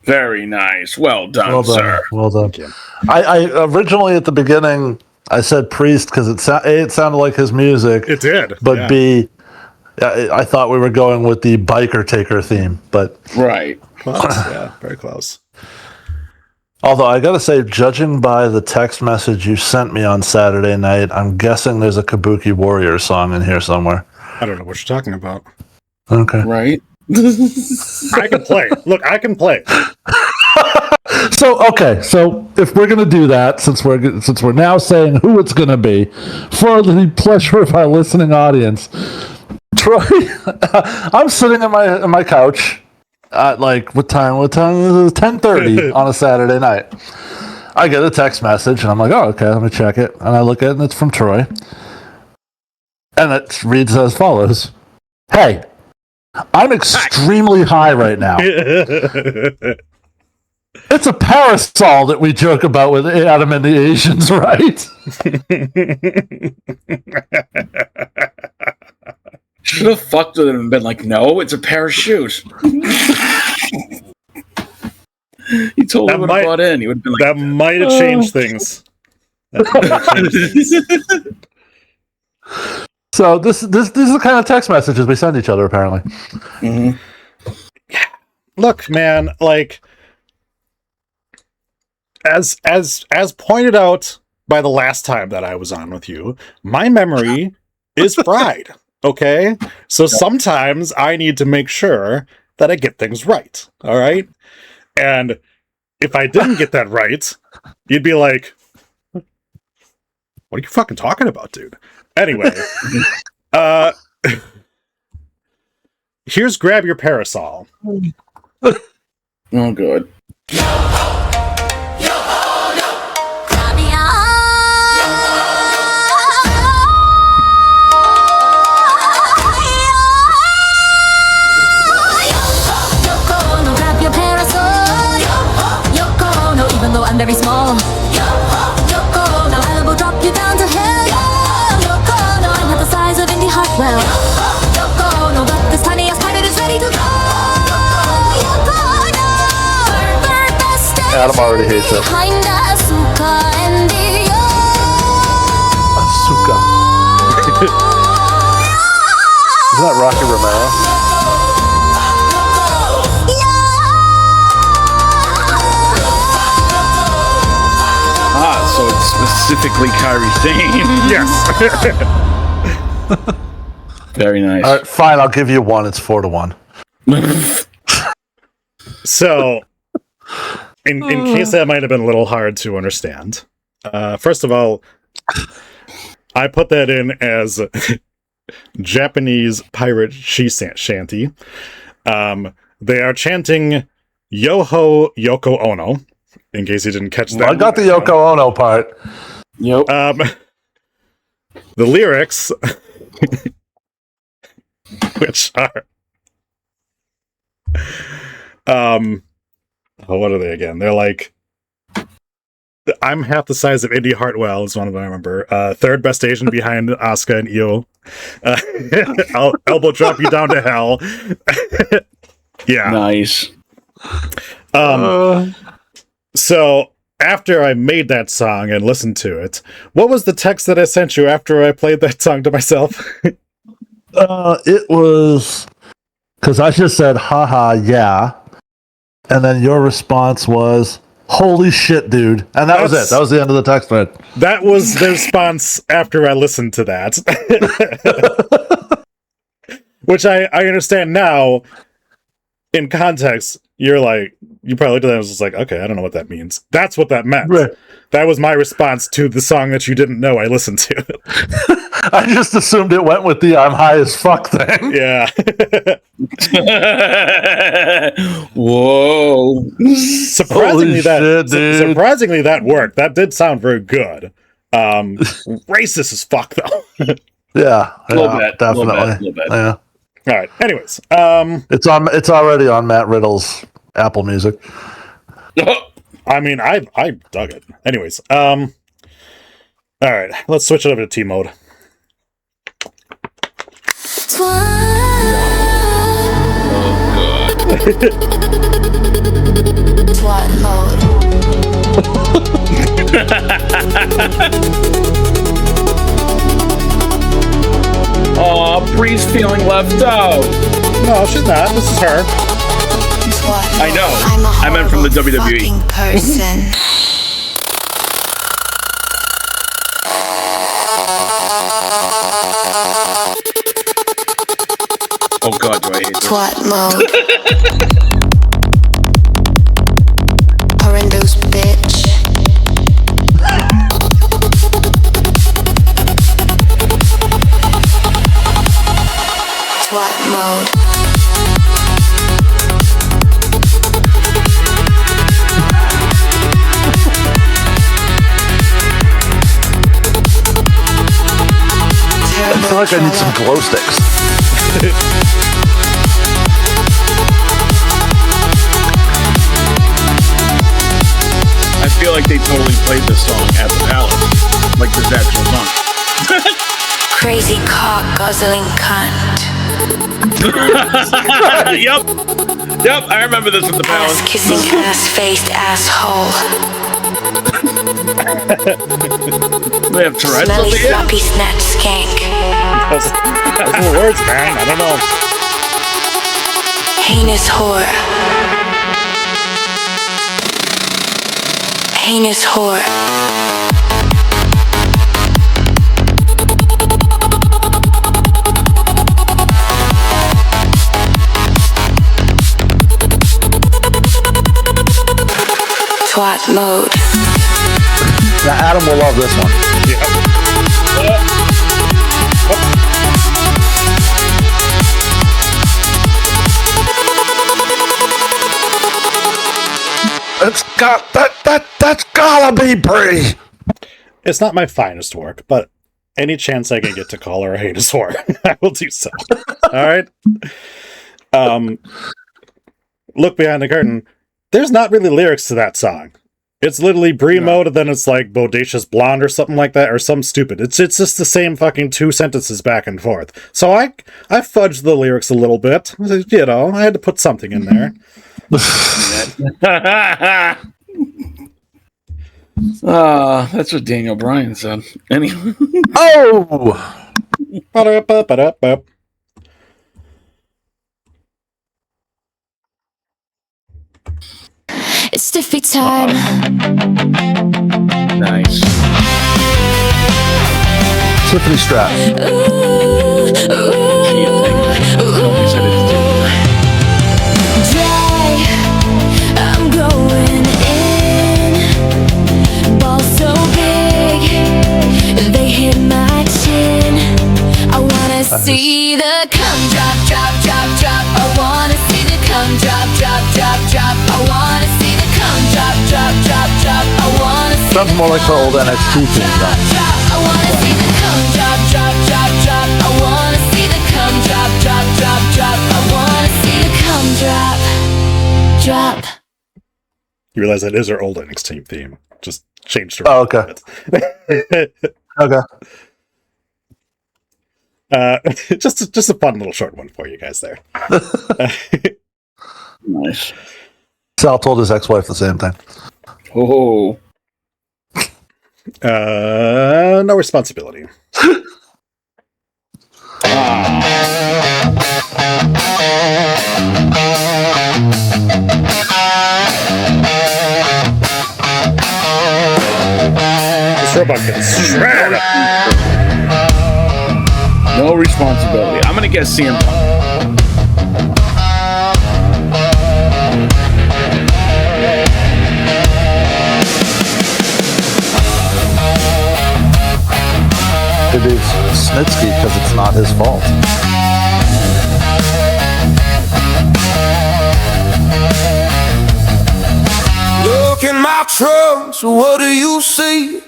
Very nice. Well done, Well done. sir. Well done. I originally at the beginning I said Priest because it sounded like his music. It did. But yeah. B, I thought we were going with the biker taker theme. But Right. Close. Yeah, very close. although I got to say, judging by the text message you sent me on Saturday night, I'm guessing there's a Kabuki Warriors song in here somewhere. I don't know what you're talking about. Okay. Right. I can play. Look, I can play. So if we're gonna do that, since we're now saying who it's gonna be, for the pleasure of our listening audience, Troy, I'm sitting in my couch at like what time? What time is it? 10:30 on a Saturday night. I get a text message and I'm like, oh, okay, let me check it, and I look at it and it's from Troy, and it reads as follows: Hey, I'm extremely high right now. It's a parasol that we joke about with Adam and the Asians, right? Should have fucked with him and been like, no, it's a parachute. He totally would have bought in. He would have been like, that might have changed things. So these are the kind of text messages we send each other, apparently. Mm-hmm. Look, man, like as pointed out by the last time that I was on with you, my memory is fried. Okay, so sometimes I need to make sure that I get things right. All right, and if I didn't get that right, you'd be like, "What are you fucking talking about, dude?" Anyway, here's Grab Your Parasol. oh, good. I'm very small. Yoko, no, I will drop you down to hell. Yoko, no, I'm not the size of Indy Hartwell. Yoko, no, but this tiny ass pirate is ready to go. Yoko, no, further best Adam already hates it. behind Asuka and Dio. Asuka. Isn't that Rocky Romero? So it's specifically Kyrie's theme. Yes. Very nice. All right, fine. I'll give you one. It's 4-1. So, in case that might have been a little hard to understand, first of all, I put that in as Japanese pirate shanty. They are chanting Yo-ho Yoko Ono, in case you didn't catch that. I got the Yoko Ono part. Yep. The lyrics, which are, what are they again? They're like, I'm half the size of Indy Hartwell is one of them I remember. Third best Asian behind Asuka and Io. I'll elbow drop you down to hell. Yeah. Nice. So after I made that song and listened to it, what was the text that I sent you after I played that song to myself? It was because I just said, haha, yeah. And then your response was, holy shit, dude. And that was it. That was the end of the text thread. That was the response after I listened to that. Which I understand now. In context, you're like, you probably looked at that and was just like, okay, I don't know what that means. That's what that meant. Right. That was my response to the song that you didn't know I listened to. I just assumed it went with the "I'm high as fuck" thing. Yeah. Whoa. surprisingly, surprisingly that worked. That did sound very good. Racist as fuck though. Yeah, A little bit, definitely. a little bit. Yeah, All right. Anyways, it's already on Matt Riddle's Apple Music. I mean, I dug it. Anyways, all right, let's switch it over to T mode. Twat mode. Aw, Bree's feeling left out. No, she's not. This is her. Twat I know. I'm a I meant from the horrible WWE. fucking person. Oh god, do I hate this? Twat mode. Horrendous bitch. Twat mode. I feel like I need some glow sticks. I feel like they totally played this song at the Palace. Like this actual song. Crazy cock guzzling cunt. Yep. Yep, I remember this at the Ass Palace. kissing ass faced asshole. They have Tourette's Smelly over here? sloppy snatch skank. Those are the words, man. I don't know. Heinous whore. Heinous whore. Twat mode. Now Adam will love this one. That's gotta be Bree. It's not my finest work, but any chance I can get to call her a heinous whore, I will do so. All right. Look behind the curtain. There's not really lyrics to that song. It's literally Brie mode, and then it's like Bodacious Blonde or something like that, or some stupid. It's just the same fucking two sentences back and forth. So I fudged the lyrics a little bit. You know, I had to put something in there. That's what Daniel Bryan said. Anyway. Oh! Ba-da-ba-ba-da-ba. It's stiffy time. Nice. Tiffany strap. Ooh, Nobody said it's dry. I'm going in. Balls so big, they hit my chin. I wanna see the cum drop, drop, drop, drop. I wanna see the cum drop, drop, drop, drop. I wanna see the cum drop, drop, drop, drop. I wanna see. Sounds more like her old NXT theme. Drop, drop. I wanna see the cum drop, drop, drop, drop. I wanna see the cum drop, drop, drop, drop. I wanna see the cum drop, drop. You realize that is her old NXT theme. Just changed her. Oh, okay. Okay. Just a fun little short one for you guys there. nice. Sal told his ex-wife the same thing. Oh. No responsibility. This robot gets shredded. No responsibility. I'm gonna guess CM Punk. It is Snitsky because it's not his fault. Look in my trunk, so what do you see?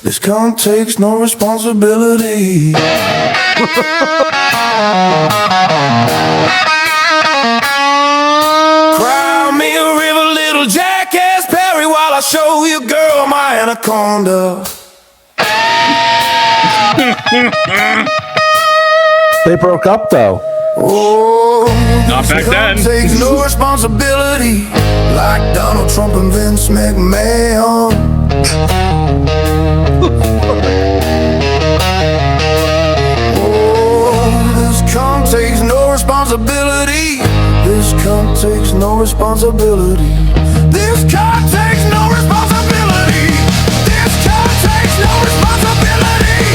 This cunt takes no responsibility. Cry me a river, little jackass Perry, while I show you, girl, my anaconda. They broke up though. Oh, Not back then. Takes no responsibility, like Donald Trump and Vince McMahon. Oh, this cunt takes no responsibility. This cunt takes no responsibility. This cunt takes no responsibility. This cunt takes no responsibility.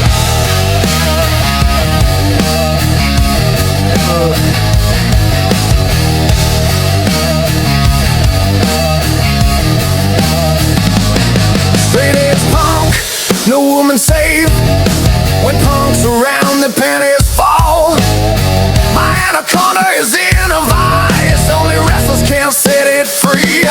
Straight edge punk, no woman safe. When punks around, the panties fall. My anaconda is in a vice. Only wrestlers can set it free.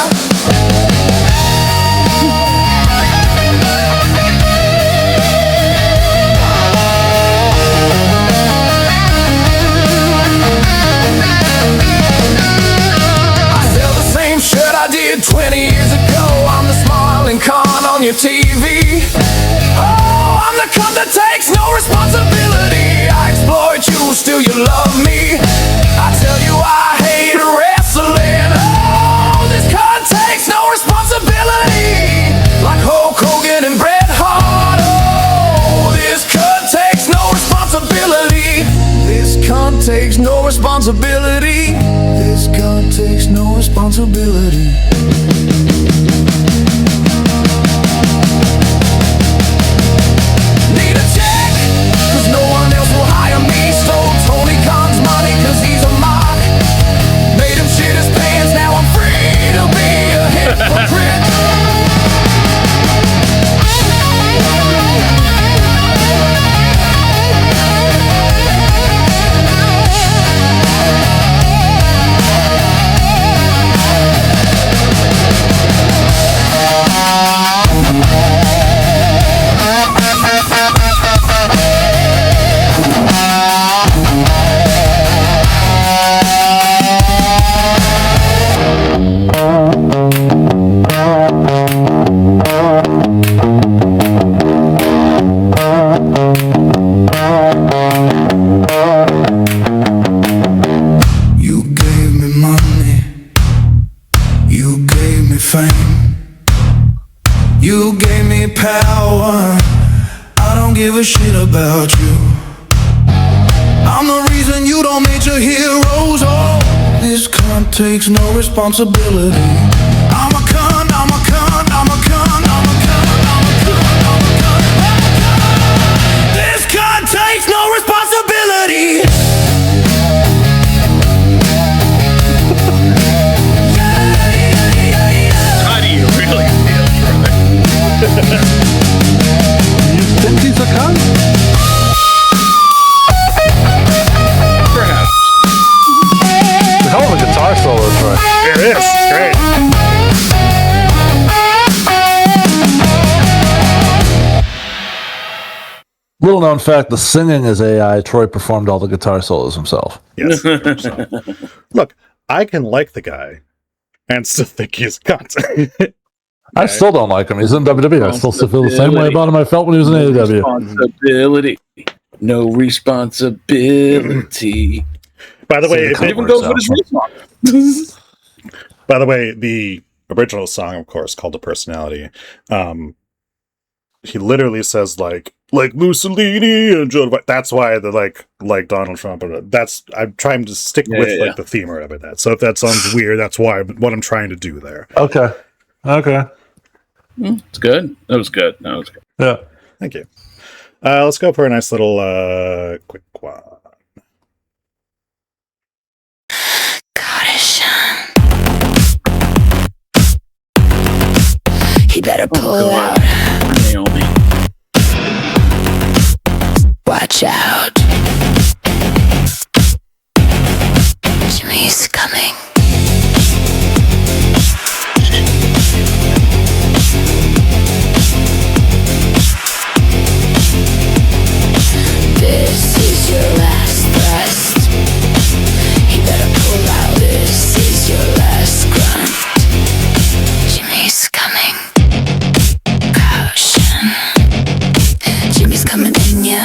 I sell the same shirt I did 20 years ago. I'm the smiling con on your TV. Oh, I'm the cunt that takes no responsibility. I exploit you, still you love me. I tell you I hate wrestling. Oh, this cunt takes no responsibility. Like Hulk Hogan and Bret Hart. Oh, this cunt takes no responsibility. This cunt takes no responsibility. This cunt takes no responsibility. Need a check, cause no one else will hire me. Stole Tony Khan's money cause he's a mock. Made him shit his pants, now I'm free to be a hypocrite. You gave me money, you gave me fame, you gave me power. I don't give a shit about you. I'm the reason you don't meet your heroes. Oh, this cunt takes no responsibility. I'm a cunt, I'm a cunt, I'm a cunt, I'm a cunt, I'm a cunt, I'm a cunt, I'm a cunt. This cunt takes no responsibility. How do you really feel, Troy? You think he's a cunt? Perhaps. Hell of a guitar solo, Troy. It is. It's great. Little known fact, the singing is AI. Troy performed all the guitar solos himself. Yes. So. Look, I can like the guy and still think he's a cunt. I still don't like him. He's in WWE. I still feel the same way about him I felt when he was in AEW. Responsibility. No responsibility. By the way, It even goes with his response. by the way, the original song, of course, called "The Personality," he literally says like Mussolini and Joe. That's why the like Donald Trump. That's I'm trying to stick with like the theme of it. So if that sounds weird, that's why what I'm trying to do there. Okay. It's good. That was good. That was good. Yeah. Thank you. Let's go for a nice little quick one. He better pull out. Naomi. Watch Watch out. Jimmy's coming. This is your last thrust. You better pull out. This is your last grunt. Jimmy's coming. Caution. Jimmy's coming in ya.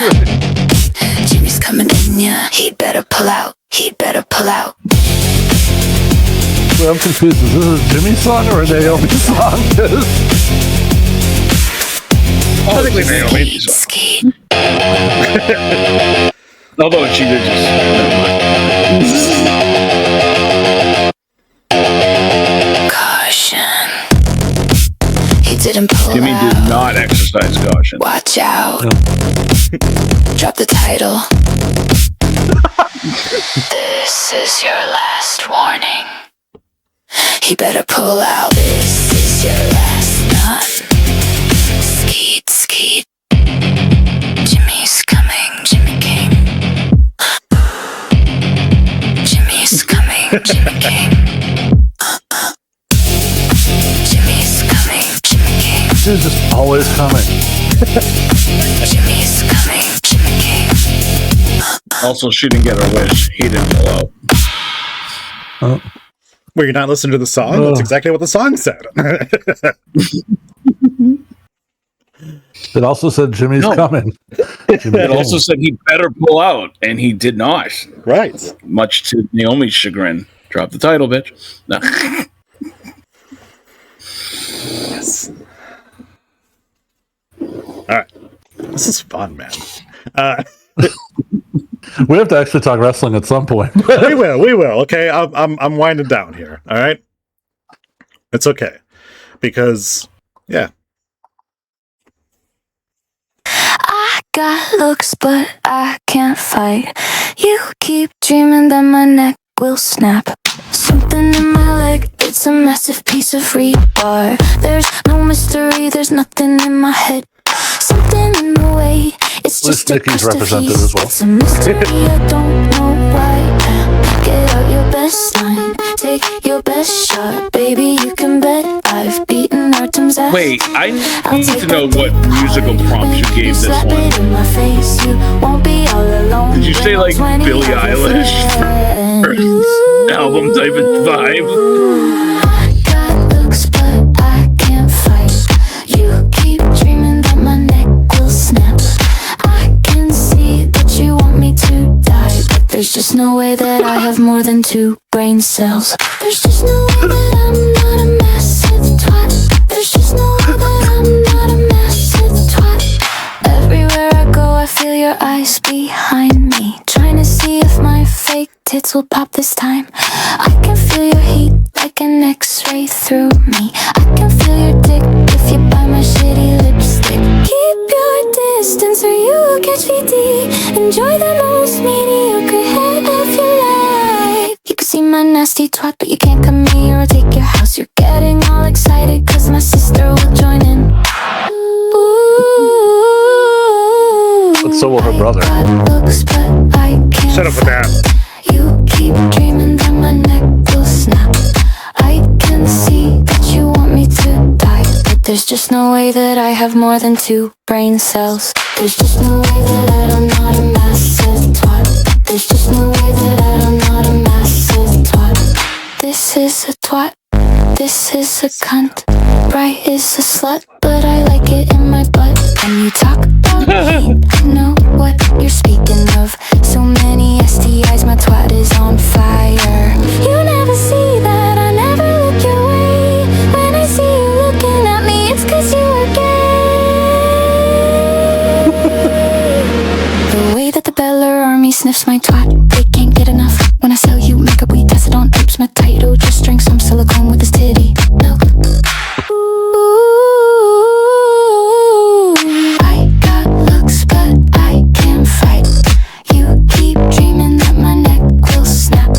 Jimmy's coming in ya. He'd better pull out. He'd better pull out. Well, I'm confused. Is this a Jimmy song or a Naomi song? I think we Naomi. Skeet. Although she did just. Caution. He didn't pull Jimmy out. did not exercise caution. Watch out. Drop the title. This is your last warning. He better pull out. This is your last nut. Skeet, skeet. Jimmy's coming, Jimmy King. Jimmy's coming, Jimmy King. Jimmy's coming, Jimmy King. She's just always coming. Jimmy's coming, Jimmy King. Also, she didn't get her wish. He didn't pull out. Oh. Were you not listening to the song? That's exactly what the song said. It also said Jimmy's coming. Jimmy It also said he better pull out, and he did not. Right. Much to Naomi's chagrin. Drop the title, bitch. No. Yes. All right. This is fun, man. We have to actually talk wrestling at some point. We will. Okay, I'm winding down here. All right, it's okay because yeah. I got looks, but I can't fight. You keep dreaming that my neck will snap. Something in my leg, it's a massive piece of rebar. There's no mystery, there's nothing in my head. Something in the way, it's just a Nikki's masterpiece. represented as well. It's a mystery, I don't know why. Get out your best line, take your best shot. Baby, you can bet I've beaten Artem's ass. Wait, I need to know what musical prompts you gave this Slap it one. in my face, you won't be all alone. Did you say like Billie Eilish album type of vibe? I got looks, but I can't fight. You keep dreaming that my neck will snap. I can see that you want me to die, but there's just no way that I have more than 2 brain cells. There's just no way that I'm not a massive twat. There's just no way that I'm not a massive twat. Everywhere I go, I feel your eyes behind me, trying to see if my fake tits will pop this time. I can feel your heat like an X-ray through me. I can feel your dick if you buy my shitty lipstick. Keep your distance or you'll catch VD. Enjoy the most mediocre head of your life. You can see my nasty twat, but you can't come here or take your house. You're getting all excited cause my sister will join in. But so will her brother. Looks, but I can't Shut up with that. You keep dreaming that my neck will snap. I can see that you want me to die, but there's just no way that I have more than 2 brain cells. There's just no way that I'm not a massive twat. There's just no way that I'm not a massive twat. This is a twat. This is a cunt. Bright is a slut, but I like it in my butt. When you talk about me, I know what you're speaking of. So many STIs, my twat is on fire. You never see that, I never look your way. When I see you looking at me, it's cause you are gay. The way that the Bella Army sniffs my twat, they can't get enough. When I sell you makeup, we test it on oops. My title just drank some silicone with his titty milk. I got looks, but I can't fight. You keep dreaming that my neck will snap.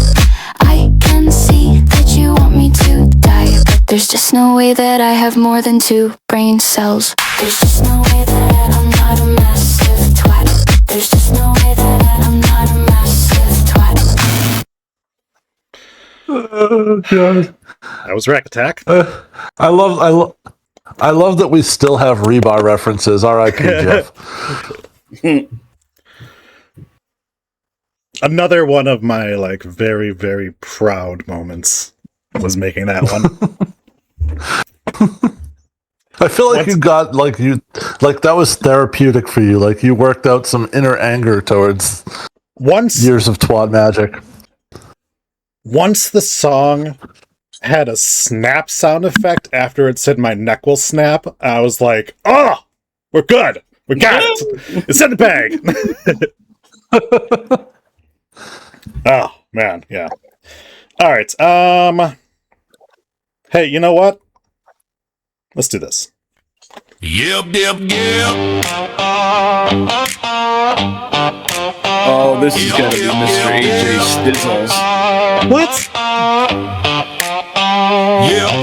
I can see that you want me to die, but there's just no way that I have more than 2 brain cells. There's just no way that I'm not a massive twat. There's just no way that I'm not a massive twat. Oh god. That was Rack Attack. I love that we still have rebar references. R.I.P. Jeff. Another one of my like very, very proud moments was making that one. I feel like that was therapeutic for you. Like you worked out some inner anger towards years of twad magic. Once the song had a snap sound effect after it said my neck will snap, I was like, oh, we're good. We got it. It's in the bag. Oh, man. Yeah. All right. Hey, you know what? Let's do this. Yep. Oh, this is gonna be Mr. AJ Stizzles. What?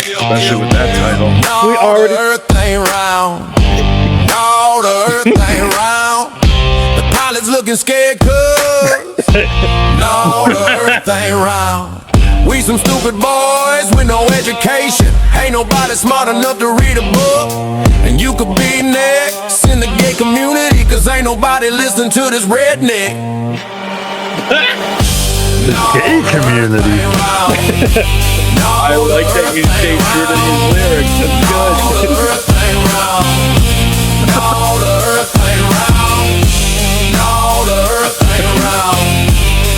Especially with that title. We already... The earth ain't round. No, the earth ain't round. The pilot's looking scared cause no, the earth ain't round. We some stupid boys with no education. Ain't nobody smart enough to read a book. And you could be next in the gay community, cause ain't nobody listening to this redneck. The gay community. I like that you stay true to these lyrics. That's good. The earth ain't round. No, the earth ain't round. No, the earth ain't round.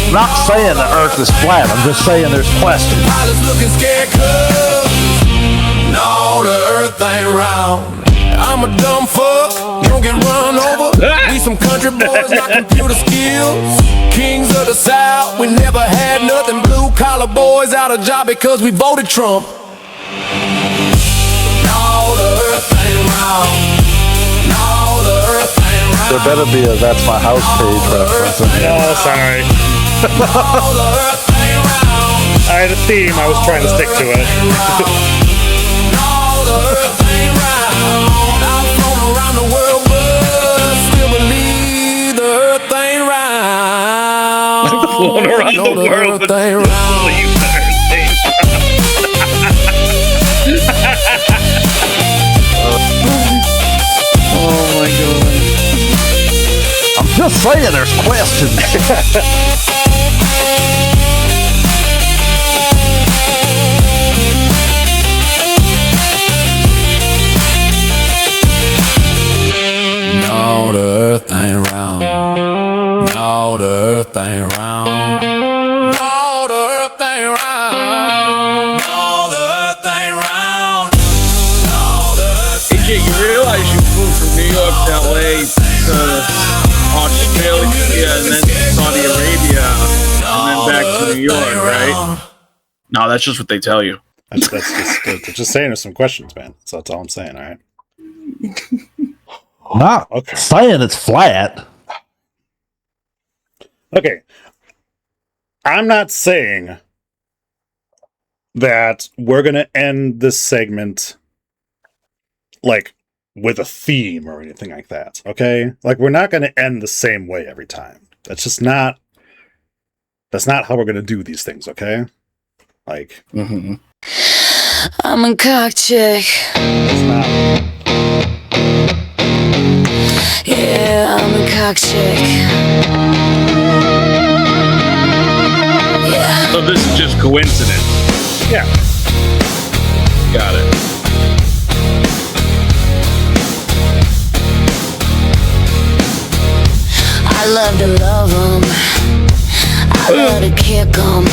I'm not saying the earth is flat. I'm just saying there's questions. Pilots looking scared cause no, the earth ain't round. I'm a dumb fuck, don't get run over. We some country boys, not computer skills. Kings of the South, we never had nothing. Blue collar boys out of job because we voted Trump. No, the earth ain't round. No, the earth ain't round. There better be a That's My House page reference in here. Oh, sorry. No, the earth ain't round. I had a theme. I was trying to stick to it. No, the earth ain't round. I've flown around the world, but still believe the earth ain't round. I've flown around No, the world, earth but ain't round. Oh my god. I'm just saying there's questions. No, the earth ain't round. No, the earth ain't round. No, the earth ain't round. No, the earth ain't round. No, the earth ain't AJ, you realize you flew from New York to LA to Australia and then Saudi Arabia and then back to New York, right? No, that's just what they tell you. That's just saying there's some questions, man. So that's all I'm saying, all right? I'm not saying it's flat. Okay. I'm not saying that we're going to end this segment like with a theme or anything like that, okay? Like we're not going to end the same way every time. That's not how we're going to do these things, okay? Like I'm a cock chick. it's not. Yeah, I'm a cock chick. Yeah. So this is just coincidence. Yeah. Got it. I love to love 'em. I love to kick 'em.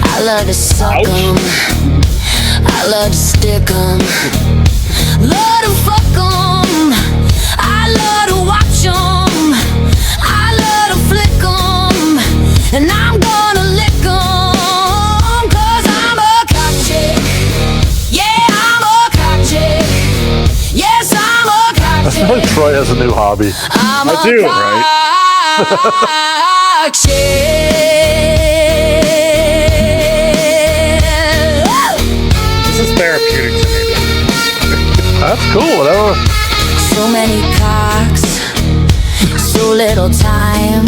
I love to suck 'em. I love to stick 'em. Love to fuck 'em. I love to watch 'em. I love to flick 'em. And I'm gonna lick 'em. 'Cause I'm a cock chick. Yeah, I'm a cock chick. Yes, I'm a cock I chick. feel like Troy has a new hobby. I'm I do, right? cock chick. This is therapeutic to me. That's cool. Whatever. So many cocks, so little time.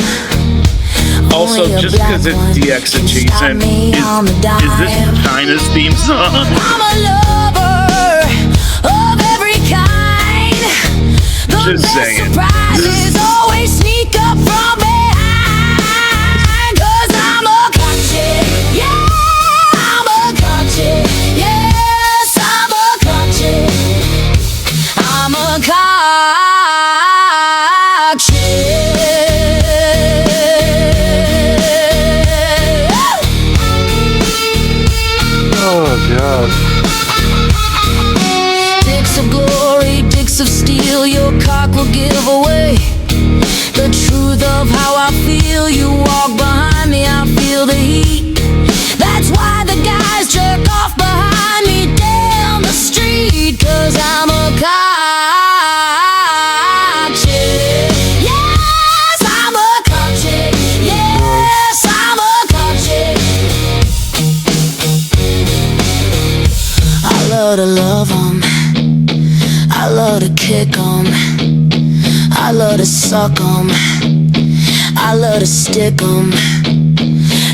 Also, Only a just black because it's one DX can adjacent, stop me on the is dime. this China's theme song? I'm a lover of every kind. The Just best saying. surprises always sneak up from behind. 'Cause I'm a cock chick, yeah, I'm a cock chick, yes, I'm a cock chick, I'm a cock chick. Oh God. Dicks of glory, dicks of steel, your cock will give away the truth of how I feel. You walk behind me, I feel the heat. That's why the guys jerk off behind me down the street. 'Cause I'm a cock chick. Yes, I'm a cock chick. Yes, I'm a cock chick. I love to love 'em, I love to kick 'em, I love to suck 'em, I love to stick 'em,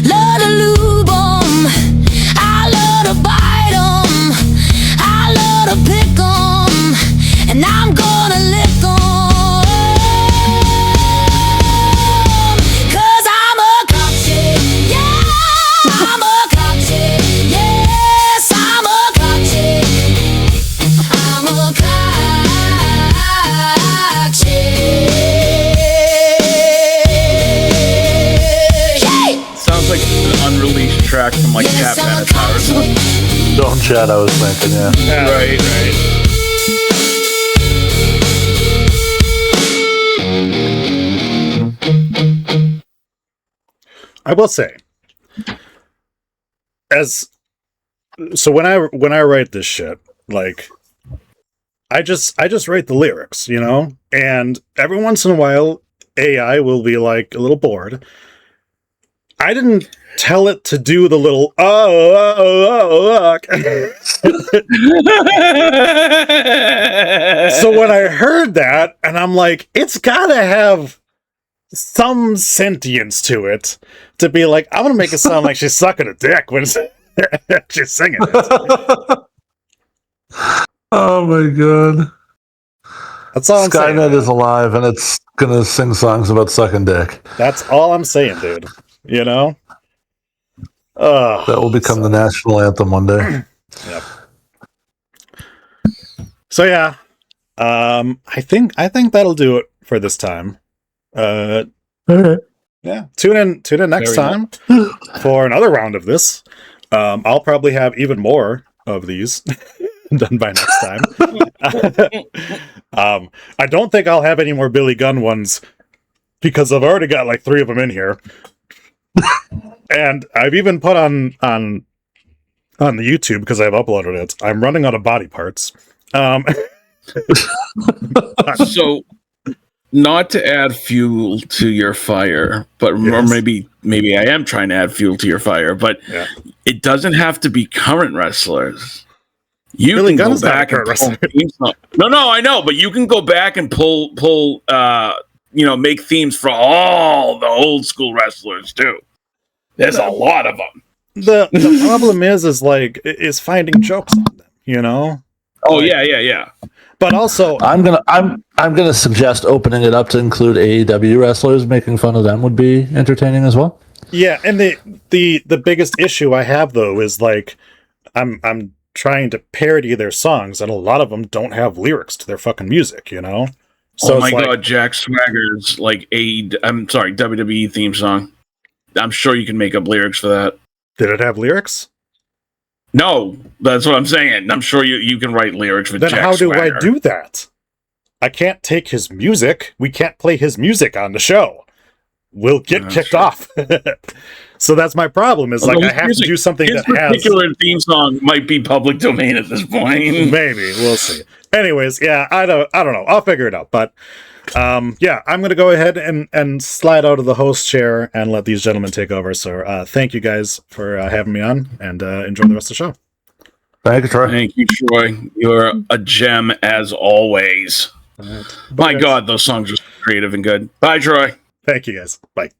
love to lube 'em, I love to bite 'em, I love to pick 'em, and I'm gonna lick 'em. 'Cause I'm a cock chick, yeah, I'm a cock chick, yes, I'm a cock chick, I'm a cock chick. Yay! Sounds like an unreleased track from like Yes, Cat I'm a Manitow or cock something. chick. Don't chat. I was thinking, yeah. Right, right. I will say, when I write this shit, like I just write the lyrics, you know, and every once in a while AI will be like a little bored. I didn't tell it to do the little So when I heard that, and I'm like, it's gotta have some sentience to it to be like, I'm gonna make it sound like she's sucking a dick when she's singing it. Oh my God. That's all I'm saying. Skynet is alive and it's gonna sing songs about sucking dick. That's all I'm saying, dude. You know? That will become the national anthem one day. Yep. So yeah. I think that'll do it for this time. All right. Yeah. Tune in next Very time for another round of this. I'll probably have even more of these done by next time. I don't think I'll have any more Billy Gunn ones because I've already got like 3 of them in here. And I've even put on the YouTube because I've uploaded it. I'm running out of body parts. So, not to add fuel to your fire, but or Yes. maybe I am trying to add fuel to your fire, but Yeah. it doesn't have to be current wrestlers. You Billy can Gunn go is not a back and current pull wrestler. theme songs. No, I know, but you can go back and pull make themes for all the old school wrestlers too. There's a lot of them. The problem is finding jokes on them, you know? Oh yeah. But also, I'm gonna suggest opening it up to include AEW wrestlers. Making fun of them would be entertaining as well. yeah, and the biggest issue I have though is like I'm trying to parody their songs, and a lot of them don't have lyrics to their fucking music, you know? So Oh my it's like, god, Jack Swagger's WWE theme song. I'm sure you can make up lyrics for that. did it have lyrics? No, that's what I'm saying. I'm sure you can write lyrics for Then Jack how do Swagger. I do that? I can't take his music. We can't play his music on the show. We'll get That's kicked true. off. So that's my problem. Is like Although I have to do something his that has. particular theme song might be public domain at this point. Maybe we'll see. Anyways, yeah, I don't know. I'll figure it out. But yeah, I'm gonna go ahead and slide out of the host chair and let these gentlemen take over. So thank you guys for having me on, and enjoy the rest of the show. Thank you, Troy. Thank you, Troy. You're a gem as always. All right. My Bye, guys. God, those songs are creative and good. Bye, Troy. Thank you guys. Bye.